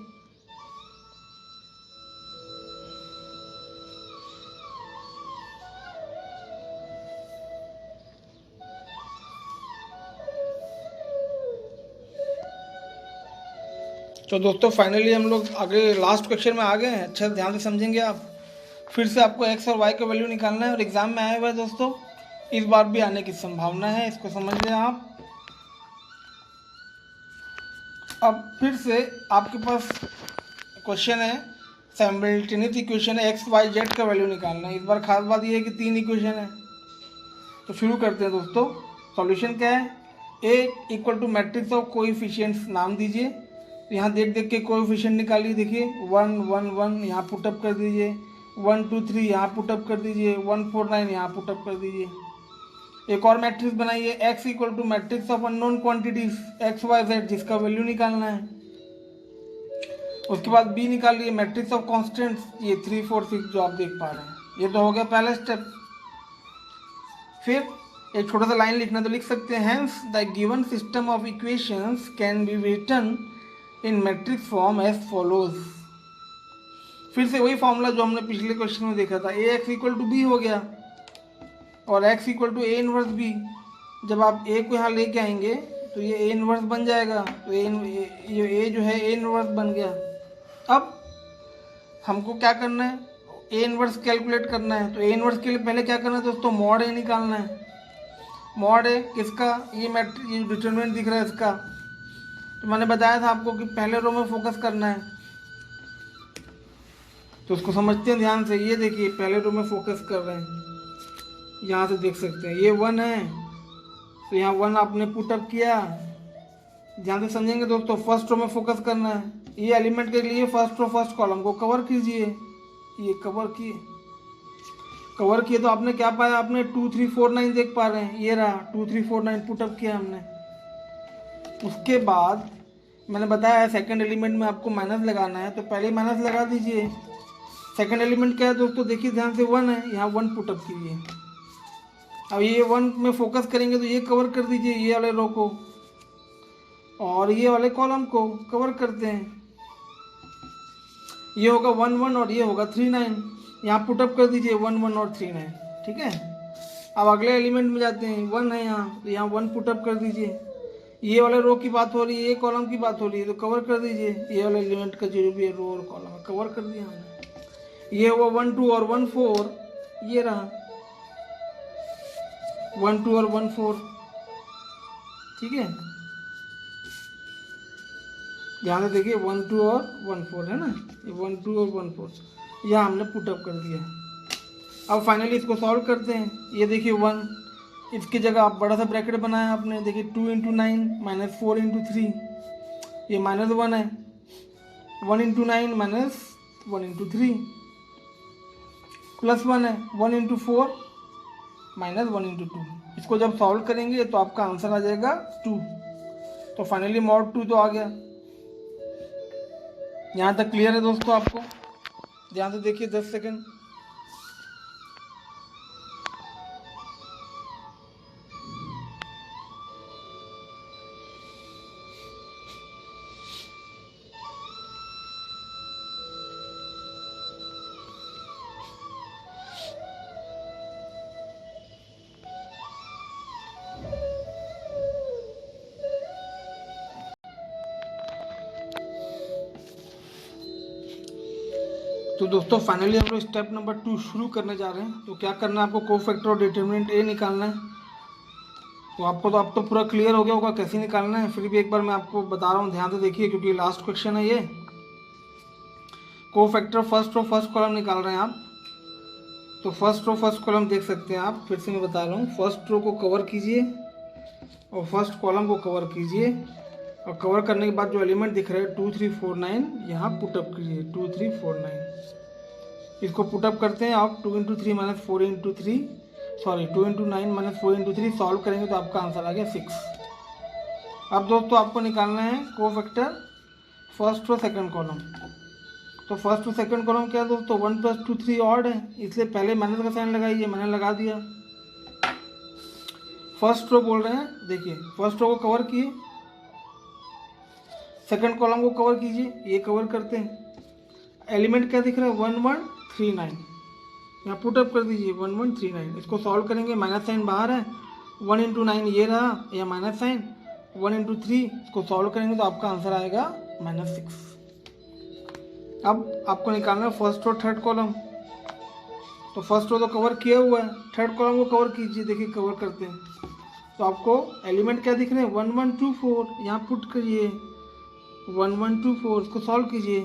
तो दोस्तों फाइनली हम लोग आगे लास्ट क्वेश्चन में आ गए हैं। अच्छा ध्यान से समझेंगे आप। फिर से आपको x और y का वैल्यू निकालना है, और एग्जाम में आया हुआ है दोस्तों, इस बार भी आने की संभावना है, इसको समझ लें आप। अब फिर से आपके पास क्वेश्चन है, साइमल्टेनियस इक्वेशन है, x y z का वैल्यू निकालना है। इस बार खास बात यह है कि 3 इक्वेशन है। तो शुरू करते हैं दोस्तों। सॉल्यूशन क्या है, A = मैट्रिक्स ऑफ कोएफिशिएंट्स नाम दीजिए। तो यहाँ देख के कोएफिशिएंट निकालिए, देखिए 1 1 1 यहाँ पुटअप कर दीजिए, 1 2 3 यहाँ पुटअप कर दीजिए, 1 4 9 यहाँ पुटअप कर दीजिए। एक और मैट्रिक्स बनाइए, x = matrix of unknown quantities x y z, जिसका वैल्यू निकालना है। उसके बाद B निकालिए, मैट्रिक्स ऑफ कॉन्स्टेंट्स, ये 3 4 6 जो आप देख पा रहे हैं। ये तो हो गया पहला स्टेप। फिर एक छोटा सा लाइन लिखना, तो लिख सकते हैं, hence the given system of equations can be written in matrix form as follows. फिर से वही फॉर्मूला जो हमने पिछले क्वेश्चन में देखा था, A x equal to B हो गया और x equal to A inverse B. जब आप ए को यहाँ लेके आएंगे तो ये ए इनवर्स बन जाएगा, तो ए जो है ए इनवर्स बन गया। अब हमको क्या करना है, ए इनवर्स कैलकुलेट करना है। तो ए इनवर्स के लिए पहले क्या करना है दोस्तों, मॉड ए निकालना है। मॉड ए किसका, ये मैट्रिक्स, ये डिटरमिनेंट दिख रहा है इसका। तो मैंने बताया था आपको कि पहले रो में फोकस करना है, तो उसको समझते हैं ध्यान से। ये देखिए पहले रो में फोकस कर रहे हैं, यहाँ से देख सकते हैं ये 1 है, तो यहाँ 1 आपने पुटअप किया। ध्यान से समझेंगे दोस्तों, फर्स्ट रो में फोकस करना है। ये एलिमेंट के लिए फर्स्ट रो फर्स्ट कॉलम को कवर कीजिए। ये कवर किए तो आपने क्या पाया, आपने 2 3 4 9 देख पा रहे हैं, ये रहा 2 3 4 9 पुटअप किया हमने। उसके बाद मैंने बताया है सेकंड एलिमेंट में आपको माइनस लगाना है, तो पहले माइनस लगा दीजिए। सेकंड एलिमेंट क्या है दोस्तों, देखिए ध्यान से 1 है, यहाँ 1 पुटअप कीजिए। अब ये 1 में फोकस करेंगे तो ये कवर कर दीजिए, ये वाले रो को, और ये वाले कॉलम को कवर करते हैं। ये होगा 1 1 और ये होगा 3 9, यहाँ पुटअप कर दीजिए 1 1 और 3 9, ठीक है। अब अगले एलिमेंट में जाते हैं, 1 है यहाँ, तो यहाँ 1 पुटअप कर दीजिए। ये वाले रो की बात हो रही है, ये कॉलम की बात हो रही है, तो कवर कर दीजिए। ये वाले एलिमेंट का जो भी है रो और कॉलम है, कवर कर दिया हमने। ये हुआ 1 2 और 1 4, ये रहा 1 2 और 1 4, ठीक है। ध्यान से देखिए 1 2 और 1 4 है ना, ये 1 2 और 1 4 यहाँ हमने पुटअप कर दिया। अब फाइनली इसको सॉल्व करते हैं। ये देखिए 1, इसकी जगह आप बड़ा सा ब्रैकेट बनाया आपने, देखिए 2 × 9 माइनस 4 × 3, ये -1 है, 1 × 9 माइनस 1 × 3 +1 है, 1 × 4 माइनस 1 × 2। इसको जब सॉल्व करेंगे तो आपका आंसर आ जाएगा 2। तो फाइनली मॉड 2 तो आ गया। यहाँ तक क्लियर है दोस्तों आपको? ध्यान से देखिए 10 सेकंड। तो दोस्तों फाइनली हम लोग स्टेप नंबर 2 शुरू करने जा रहे हैं। तो क्या करना है आपको, कोफैक्टर और डिटरमिनेंट ए निकालना है। तो आपको तो अब तो पूरा क्लियर हो गया होगा कैसे निकालना है, फिर भी एक बार मैं आपको बता रहा हूँ, ध्यान से देखिए क्योंकि लास्ट क्वेश्चन है ये। Cofactor first row first column निकाल रहे हैं आप। तो फर्स्ट रो फर्स्ट कॉलम देख सकते हैं आप, फिर से मैं बता रहा हूँ, फर्स्ट रो को कवर कीजिए और फर्स्ट कॉलम को कवर कीजिए, और कवर करने के बाद जो एलिमेंट दिख रहे हैं 2 3 4 9 यहाँ पुटअप कीजिए 2 3 4 9। इसको पुटअप करते हैं आप, 2 × 3 माइनस 4 × 3 सॉरी 2 × 9 माइनस 4 × 3 सॉल्व करेंगे तो आपका आंसर आ गया 6। अब दोस्तों आपको निकालना है cofactor first row second column. तो फर्स्ट रो सेकंड कॉलम क्या है दोस्तों, 1 + 2 3 ऑड है, इसलिए पहले माइनस का साइन लगाइए, मैंने लगा दिया। फर्स्ट रो बोल रहे हैं, देखिए फर्स्ट रो को कवर किए, सेकंड कॉलम को कवर कीजिए, ये कवर करते हैं। एलिमेंट क्या दिख रहा है, 1 1 3 9, यहाँ पुटअप कर दीजिए 1 1 3 9। इसको सॉल्व करेंगे, माइनस साइन बाहर है, 1 × 9 ये रहा, या माइनस साइन, 1 × 3 इसको सॉल्व करेंगे तो आपका आंसर आएगा -6। अब आपको निकालना है फर्स्ट रो थर्ड कॉलम। तो फर्स्ट रो तो कवर किया हुआ है, थर्ड कॉलम को कवर कीजिए, देखिए कवर करते हैं। तो आपको एलिमेंट क्या दिख रहे हैं, 1 1 2 4, यहाँ पुट करिए 1 1 2 4, इसको सॉल्व कीजिए।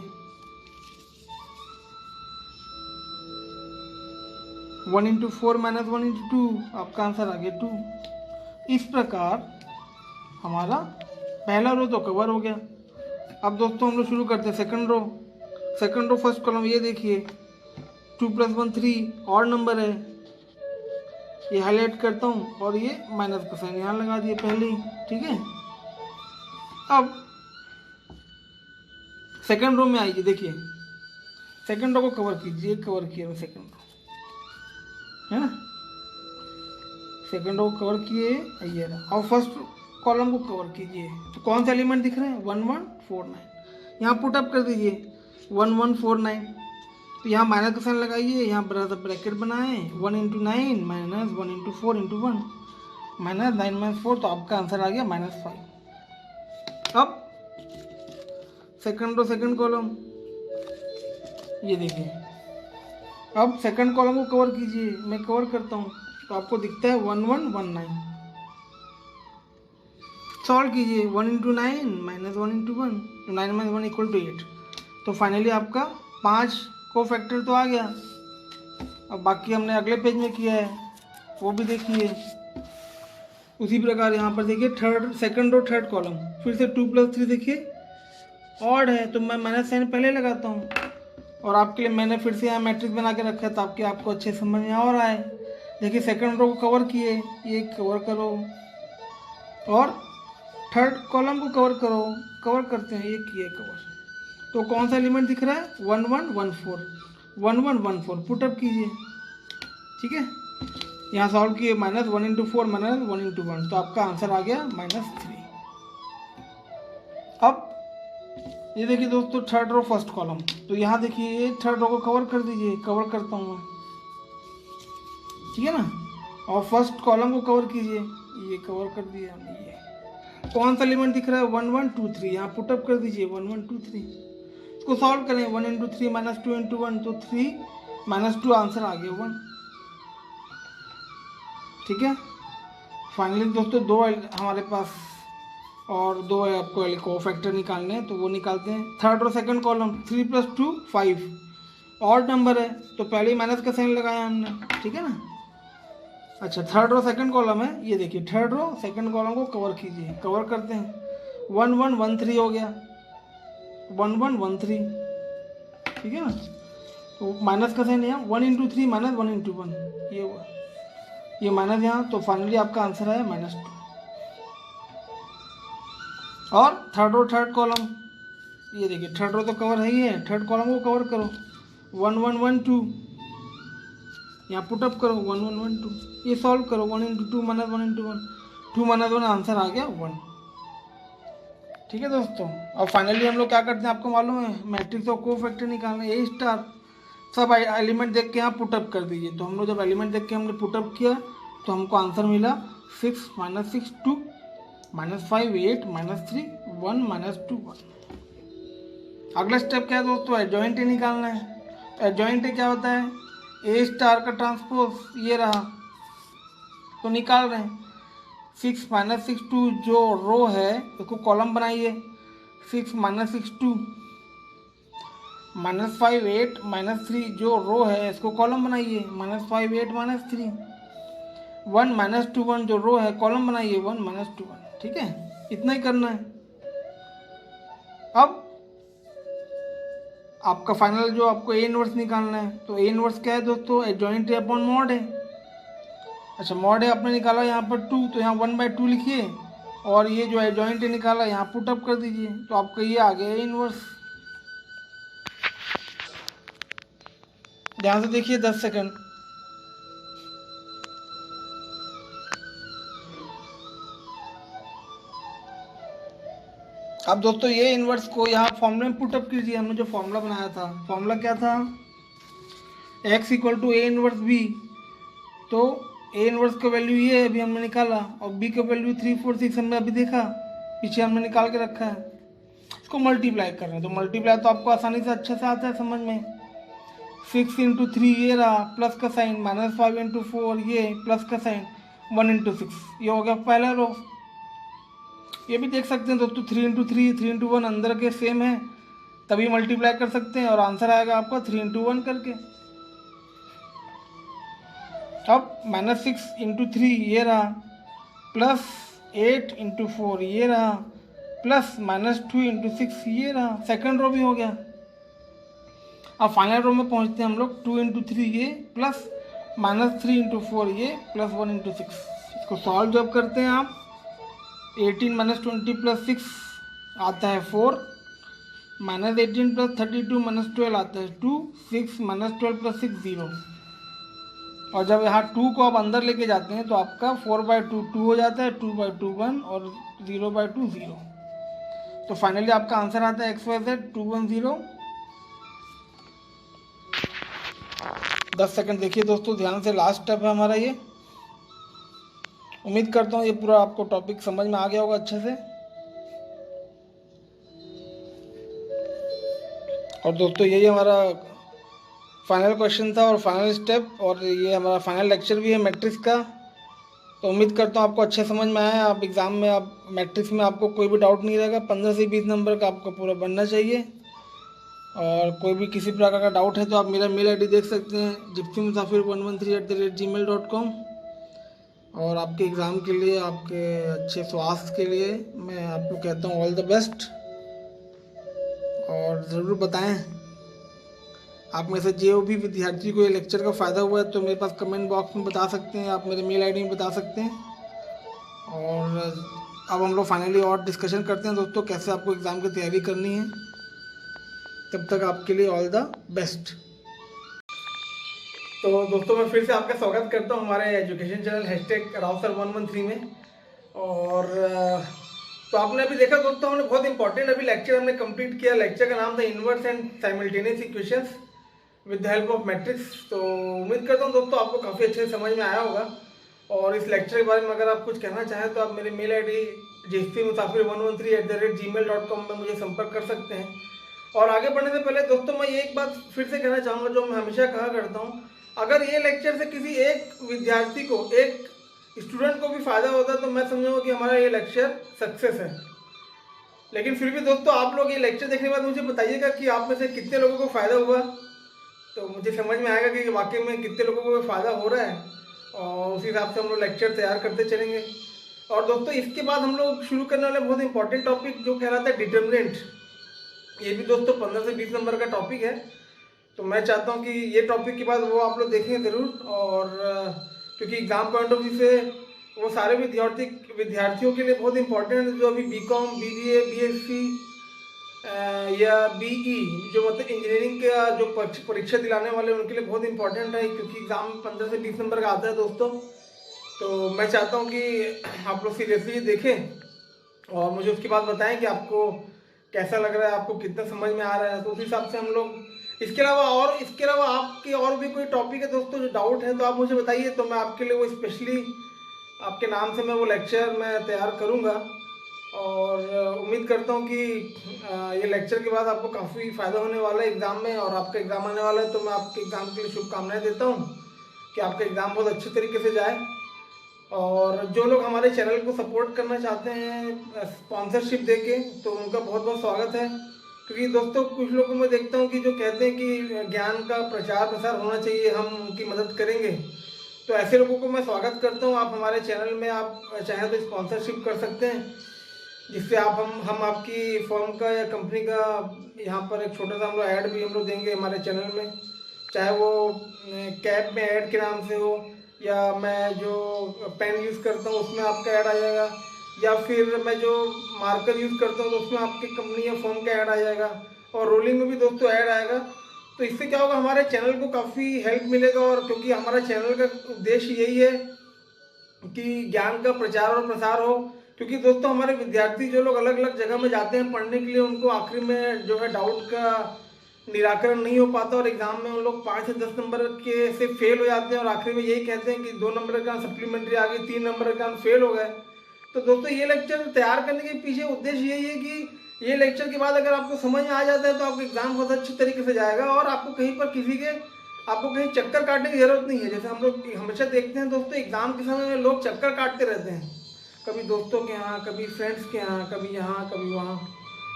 1 × 4 माइनस 1 × 2, आपका आंसर आ गया 2। इस प्रकार हमारा पहला रो तो कवर हो गया। अब दोस्तों हम लोग शुरू करते हैं second row. Second row first column, ये देखिए 2 + 1 3 और नंबर है, ये हाईलाइट करता हूँ और ये माइनस का साइन यहाँ लगा दिए पहले ही, ठीक है। अब सेकंड रो में आइए, देखिए सेकंड रो को कवर कीजिए, कवर किया सेकंड रो है ना, सेकंड रो को कवर किए, ये रहा। और फर्स्ट कॉलम को कवर कीजिए, तो कौन सा एलिमेंट दिख रहे हैं, 1 1 4 9। यहाँ पुटअप कर दीजिए 1149। तो यहाँ माइनस का साइन लगाइए, यहाँ ब्रैकेट बनाएं 1 into 9 minus 1 into 4 into 1 minus 9 minus 4, तो आपका आंसर आ गया -5। अब सेकंड रो सेकंड कॉलम, ये देखिए, अब सेकंड कॉलम को कवर कीजिए, मैं कवर करता हूँ तो आपको दिखता है 1119। सॉल्व कीजिए 1 into 9 minus 1 into 1, 9 minus 1 equal to 8। तो फाइनली आपका 5 को फैक्टर तो आ गया। अब बाकी हमने अगले पेज में किया है वो भी देखिए। उसी प्रकार यहाँ पर देखिए third second row third column, फिर से 2 + 3 देखिए ऑड है तो मैं माइनस साइन पहले लगाता हूँ। और आपके लिए मैंने फिर से यहाँ मैट्रिक्स बना के रखा है ताकि आपको अच्छे समझ में आ रहा है। देखिए सेकंड रो को कवर किए, ये कवर करो, और थर्ड कॉलम को कवर करो, कवर करते हैं, ये किए कवर। तो कौन सा एलिमेंट दिख रहा है 1114, 1114 पुटअप कीजिए, ठीक है। यहाँ सॉल्व किए -1 इंटू 4 माइनस 1 इंटू 1, तो आपका आंसर आ गया -3। अब ये देखिए दोस्तों थर्ड रो फर्स्ट कॉलम, तो यहाँ देखिए ये थर्ड रो को कवर कर दीजिए, कवर करता हूँ मैं, ठीक है ना। और फर्स्ट कॉलम को कवर कीजिए, ये कवर कर दिया हमने। ये कौन सा एलिमेंट दिख रहा है 1123, यहाँ पुटअप कर दीजिए 1123। इसको सॉल्व करें 1 इंटू 3 माइनस 2 इंटू 1, तो 3 माइनस 2 आंसर आ गया 1, ठीक है। फाइनली दोस्तों दो हमारे पास और दो है, आपको को फैक्टर निकालने हैं तो वो निकालते हैं। थर्ड और सेकंड कॉलम 3 + 2 5 ऑड नंबर है तो पहले ही माइनस का साइन लगाया हमने, ठीक है ना। अच्छा थर्ड रो सेकंड कॉलम है, ये देखिए थर्ड रो सेकंड कॉलम को कवर कीजिए, कवर करते हैं 1113 हो गया 1113, ठीक है ना। तो माइनस का साइन यहाँ 1 इंटू 3 माइनस 1 इंटू 1, ये हुआ, ये माइनस यहाँ, तो फाइनली आपका आंसर है -2। और थर्ड रो थर्ड कॉलम, ये देखिए थर्ड रो तो कवर है ही है, थर्ड कॉलम को कवर करो 1112, यहाँ पुटअप करो 1112, ये सॉल्व करो 1 into 2 minus 1 into 1, 2 minus 1 answer आ गया 1, ठीक है दोस्तों। और फाइनली हम लोग क्या करते हैं आपको मालूम है, मैट्रिक्स और को फैक्टर निकालना है, A* सब एलिमेंट देख के यहाँ पुटअप कर दीजिए। तो हम लोग जब एलिमेंट देख के हमने पुटअप किया तो हमको आंसर मिला 6 - 6 2 -5 8 -3 1 -2 1। अगला स्टेप क्या है दोस्तों, एडजॉइंट निकालना है। एडजॉइंट क्या होता है, A* का ट्रांसपोज ये रहा, तो निकाल रहे हैं 6 - 6 2 जो रो है उसको कॉलम बनाइए, 6 - 6 2 -5 8 -3 जो रो है इसको कॉलम बनाइए, -5 8 -3 1 -2 1 जो रो है कॉलम बनाइए 1 -2 1, ठीक है। इतना ही करना है। अब आपका फाइनल जो आपको A इनवर्स निकालना है, तो A इनवर्स क्या है दोस्तों, एडजॉइंट अपॉन मॉड है। अच्छा मॉड है आपने निकाला यहाँ पर 2, तो यहाँ 1/2 लिखिए, और ये जो एडजॉइंट निकाला यहाँ पुटअप कर दीजिए, तो आपका ये आ गया A इनवर्स। ध्यान से देखिए 10 सेकंड। अब दोस्तों ये इनवर्स को यहाँ फॉर्मूले में पुटअप कीजिए। हमने जो फॉर्मूला बनाया था, फॉर्मूला क्या था, x = A इनवर्स B। तो A इनवर्स का वैल्यू ये अभी हमने निकाला, और B का वैल्यू 3 4 6 हमने अभी देखा, पीछे हमने निकाल के रखा है। इसको मल्टीप्लाई कर रहे हैं, तो मल्टीप्लाई तो आपको आसानी से अच्छे से आता है समझ में। 6 × 3 ये रहा प्लस का साइन, -5 × 4 ये प्लस का साइन, 1 × 6 ये हो गया पहला रो। ये भी देख सकते हैं दोस्तों 3 × 3 3 × 1 अंदर के सेम है, तभी मल्टीप्लाई कर सकते हैं और आंसर आएगा आपका 3 × 1 करके। अब -6 × 3 ये रहा, प्लस 8 × 4 ये रहा, प्लस -2 × 6 ये रहा, सेकंड रो भी हो गया। अब फाइनल रो में पहुंचते हैं हम लोग, 2 × 3 ये प्लस -3 × 4 ये प्लस 1 × 6। इसको सॉल्व जब करते हैं आप, 18 - 20 + 6 आता है 4, -18 + 32 - 12 आता है 2, 6 - 12 + 6 0। और जब यहाँ 2 को आप अंदर लेके जाते हैं तो आपका 4/2 2 हो जाता है, 2/2 1 और 0/2 0। तो फाइनली आपका आंसर आता है XYZ 210। 10 सेकंड देखिए दोस्तों ध्यान से, लास्ट स्टेप है हमारा ये। उम्मीद करता हूँ ये पूरा आपको टॉपिक समझ में आ गया होगा अच्छे से। और दोस्तों यही हमारा फाइनल क्वेश्चन था और फाइनल स्टेप, और ये हमारा फाइनल लेक्चर भी है मैट्रिक्स का। तो उम्मीद करता हूँ आपको अच्छे समझ में आया। आप एग्ज़ाम में, आप मैट्रिक्स में आपको कोई भी डाउट नहीं रहेगा। 15 से 20 नंबर का आपको पूरा बनना चाहिए। और कोई भी किसी प्रकार का डाउट है तो आप मेरा मेल आईडी देख सकते हैं, gypsymusafir113@gmail.com। और आपके एग्ज़ाम के लिए, आपके अच्छे स्वास्थ्य के लिए मैं आपको कहता हूँ ऑल द बेस्ट। और ज़रूर बताएं आप में से जो भी विद्यार्थी को ये लेक्चर का फ़ायदा हुआ है तो मेरे पास कमेंट बॉक्स में बता सकते हैं, आप मेरे मेल आईडी में बता सकते हैं। और अब हम लोग फाइनली और डिस्कशन करते हैं दोस्तों कैसे आपको एग्ज़ाम की तैयारी करनी है। तब तक आपके लिए ऑल द बेस्ट। तो दोस्तों मैं फिर से आपका स्वागत करता हूं हमारे एजुकेशन चैनल #RaoSir113 में। और तो आपने अभी देखा दोस्तों, हमने बहुत इंपॉर्टेंट अभी लेक्चर हमने कंप्लीट किया। लेक्चर का नाम था inverse and simultaneous equations with the help of matrix. तो उम्मीद करता हूं दोस्तों आपको काफ़ी अच्छे से समझ में आया होगा। और इस लेक्चर के बारे में अगर आप कुछ कहना चाहें तो आप मेरे मेल आईडी gypsymusafir113@gmail.com में मुझे संपर्क कर सकते हैं। और आगे बढ़ने से पहले दोस्तों मैं ये एक बात फिर से कहना चाहूँगा जो मैं हमेशा कहा करता हूँ, अगर ये लेक्चर से किसी एक विद्यार्थी को, एक स्टूडेंट को भी फ़ायदा होता है तो मैं समझूंगा कि हमारा ये लेक्चर सक्सेस है। लेकिन फिर भी दोस्तों आप लोग ये लेक्चर देखने के बाद मुझे बताइएगा कि आप में से कितने लोगों को फ़ायदा हुआ, तो मुझे समझ में आएगा कि वाकई में कितने लोगों को फ़ायदा हो रहा है। और उसी हिसाब से हम लोग लेक्चर तैयार करते चलेंगे। और दोस्तों इसके बाद हम लोग शुरू करने वाले बहुत इंपॉर्टेंट टॉपिक जो कहलाता है डिटर्मिनेंट। ये भी दोस्तों 15 से 20 नंबर का टॉपिक है। तो मैं चाहता हूँ कि ये टॉपिक के बाद वो आप लोग देखेंगे ज़रूर। और क्योंकि एग्ज़ाम पॉइंट ऑफ व्यू से वो सारे विद्यार्थियों के लिए बहुत इंपॉर्टेंट है जो अभी BCom, BBA, BSc या BE जो मतलब इंजीनियरिंग का जो परीक्षा दिलाने वाले उनके लिए बहुत इंपॉर्टेंट है, क्योंकि एग्ज़ाम 15 से 20 नंबर का आता है दोस्तों। तो मैं चाहता हूँ कि आप लोग सीरियसली देखें और मुझे उसके बाद बताएं कि आपको कैसा लग रहा है, आपको कितना समझ में आ रहा है। तो उस हिसाब से हम लोग इसके अलावा आपके और भी कोई टॉपिक है दोस्तों जो डाउट है तो आप मुझे बताइए, तो मैं आपके लिए वो स्पेशली आपके नाम से मैं वो लेक्चर मैं तैयार करूँगा। और उम्मीद करता हूँ कि ये लेक्चर के बाद आपको काफ़ी फ़ायदा होने वाला है एग्ज़ाम में। और आपका एग्ज़ाम आने वाला है तो मैं आपके एग्ज़ाम के लिए शुभकामनाएँ देता हूँ कि आपका एग्ज़ाम बहुत अच्छे तरीके से जाए। और जो लोग हमारे चैनल को सपोर्ट करना चाहते हैं स्पॉन्सरशिप देके, तो उनका बहुत बहुत स्वागत है। क्योंकि दोस्तों कुछ लोगों में देखता हूँ कि जो कहते हैं कि ज्ञान का प्रचार प्रसार होना चाहिए, हम उनकी मदद करेंगे। तो ऐसे लोगों को मैं स्वागत करता हूँ। आप हमारे चैनल में आप चाहें तो स्पॉन्सरशिप कर सकते हैं, जिससे आप हम आपकी फर्म का या कंपनी का यहाँ पर एक छोटा सा हम लोग ऐड भी हम लोग देंगे हमारे चैनल में। चाहे वो कैप में ऐड के नाम से हो, या मैं जो पेन यूज़ करता हूँ उसमें आपका ऐड आ जाएगा, या फिर मैं जो मार्कर यूज़ करता हूँ तो उसमें आपकी कंपनी या फर्म का ऐड आ जाएगा। और रोलिंग में भी दोस्तों ऐड आएगा। तो इससे क्या होगा, हमारे चैनल को काफ़ी हेल्प मिलेगा। और क्योंकि हमारा चैनल का उद्देश्य यही है कि ज्ञान का प्रचार और प्रसार हो। क्योंकि दोस्तों हमारे विद्यार्थी जो लोग अलग अलग जगह में जाते हैं पढ़ने के लिए, उनको आखिरी में जो है डाउट का निराकरण नहीं हो पाता और एग्जाम में उन लोग 5 से 10 नंबर के से फेल हो जाते हैं और आखिर में यही कहते हैं कि 2 नंबर का सप्लीमेंट्री आ गई, 3 नंबर का फेल हो गए। तो दोस्तों ये लेक्चर तैयार करने के पीछे उद्देश्य यही है कि ये लेक्चर के बाद अगर आपको समझ में आ जाता है तो आपका एग्जाम बहुत अच्छी तरीके से जाएगा और आपको कहीं पर आपको कहीं चक्कर काटने की जरूरत नहीं है। जैसे हम लोग हमेशा देखते हैं दोस्तों, एग्जाम के समय में लोग चक्कर काटते रहते हैं, कभी दोस्तों के यहाँ, कभी फ्रेंड्स के यहाँ, कभी यहाँ कभी वहाँ,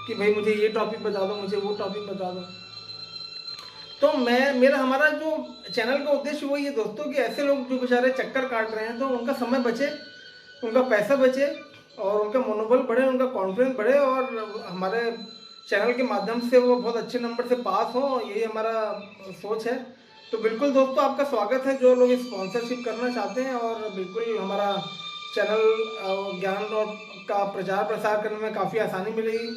कि भाई मुझे ये टॉपिक बता दो, मुझे वो टॉपिक बता दो। तो हमारा जो चैनल का उद्देश्य वही है दोस्तों कि ऐसे लोग जो बेचारे चक्कर काट रहे हैं तो उनका समय बचे, उनका पैसा बचे और उनका मनोबल बढ़े, उनका कॉन्फिडेंस बढ़े और हमारे चैनल के माध्यम से वो बहुत अच्छे नंबर से पास हो, यही हमारा सोच है। तो बिल्कुल दोस्तों आपका स्वागत है जो लोग स्पॉन्सरशिप करना चाहते हैं, और बिल्कुल हमारा चैनल ज्ञान और का प्रचार प्रसार करने में काफ़ी आसानी मिलेगी।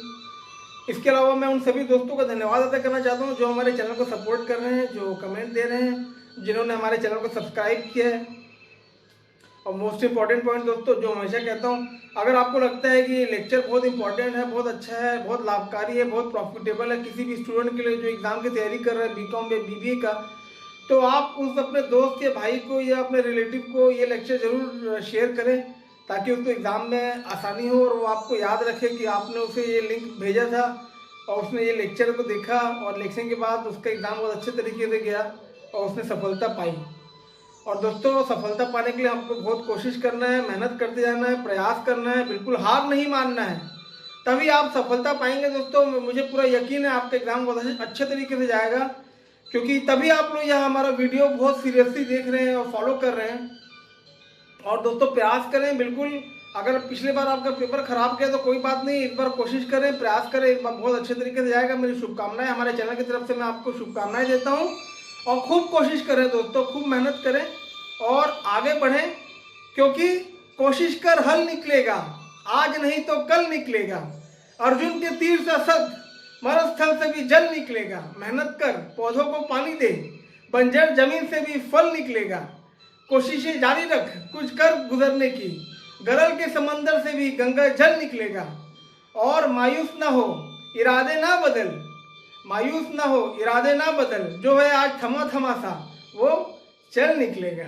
इसके अलावा मैं उन सभी दोस्तों का धन्यवाद अदा करना चाहता हूं जो हमारे चैनल को सपोर्ट कर रहे हैं, जो कमेंट दे रहे हैं, जिन्होंने हमारे चैनल को सब्सक्राइब किया है। और मोस्ट इम्पॉर्टेंट पॉइंट दोस्तों जो हमेशा कहता हूँ, अगर आपको लगता है कि ये लेक्चर बहुत इंपॉर्टेंट है, बहुत अच्छा है, बहुत लाभकारी है, बहुत प्रॉफिटेबल है किसी भी स्टूडेंट के लिए जो एग्ज़ाम की तैयारी कर रहे हैं बीकॉम या बीबीए का, तो आप उस अपने दोस्त या भाई को या अपने रिलेटिव को ये लेक्चर ज़रूर शेयर करें, ताकि उसको एग्ज़ाम में आसानी हो और वो आपको याद रखे कि आपने उसे ये लिंक भेजा था और उसने ये लेक्चर को देखा और लेक्चर के बाद उसका एग्ज़ाम बहुत अच्छे तरीके से गया और उसने सफलता पाई। और दोस्तों सफलता पाने के लिए आपको बहुत कोशिश करना है, मेहनत करते जाना है, प्रयास करना है, बिल्कुल हार नहीं मानना है, तभी आप सफलता पाएंगे दोस्तों। मुझे पूरा यकीन है आपका एग्ज़ाम बहुत अच्छे तरीके से जाएगा, क्योंकि तभी आप लोग यह हमारा वीडियो बहुत सीरियसली देख रहे हैं और फॉलो कर रहे हैं। और दोस्तों प्रयास करें बिल्कुल, अगर पिछले बार आपका पेपर खराब गया तो कोई बात नहीं, इस बार कोशिश करें, प्रयास करें, इस बार बहुत अच्छे तरीके से जाएगा। मेरी शुभकामनाएं, हमारे चैनल की तरफ से मैं आपको शुभकामनाएं देता हूं। और खूब कोशिश करें दोस्तों, खूब मेहनत करें और आगे बढ़ें, क्योंकि कोशिश कर हल निकलेगा, आज नहीं तो कल निकलेगा। अर्जुन के तीर से असद, मरुस्थल से भी जल निकलेगा। मेहनत कर, पौधों को पानी दे, बंजर जमीन से भी फल निकलेगा। कोशिशें जारी रख, कुछ कर गुजरने की, गरल के समंदर से भी गंगा जल निकलेगा। और मायूस ना हो, इरादे ना बदल, मायूस ना हो, इरादे ना बदल, जो है आज थमा थमा सा वो चल निकलेगा।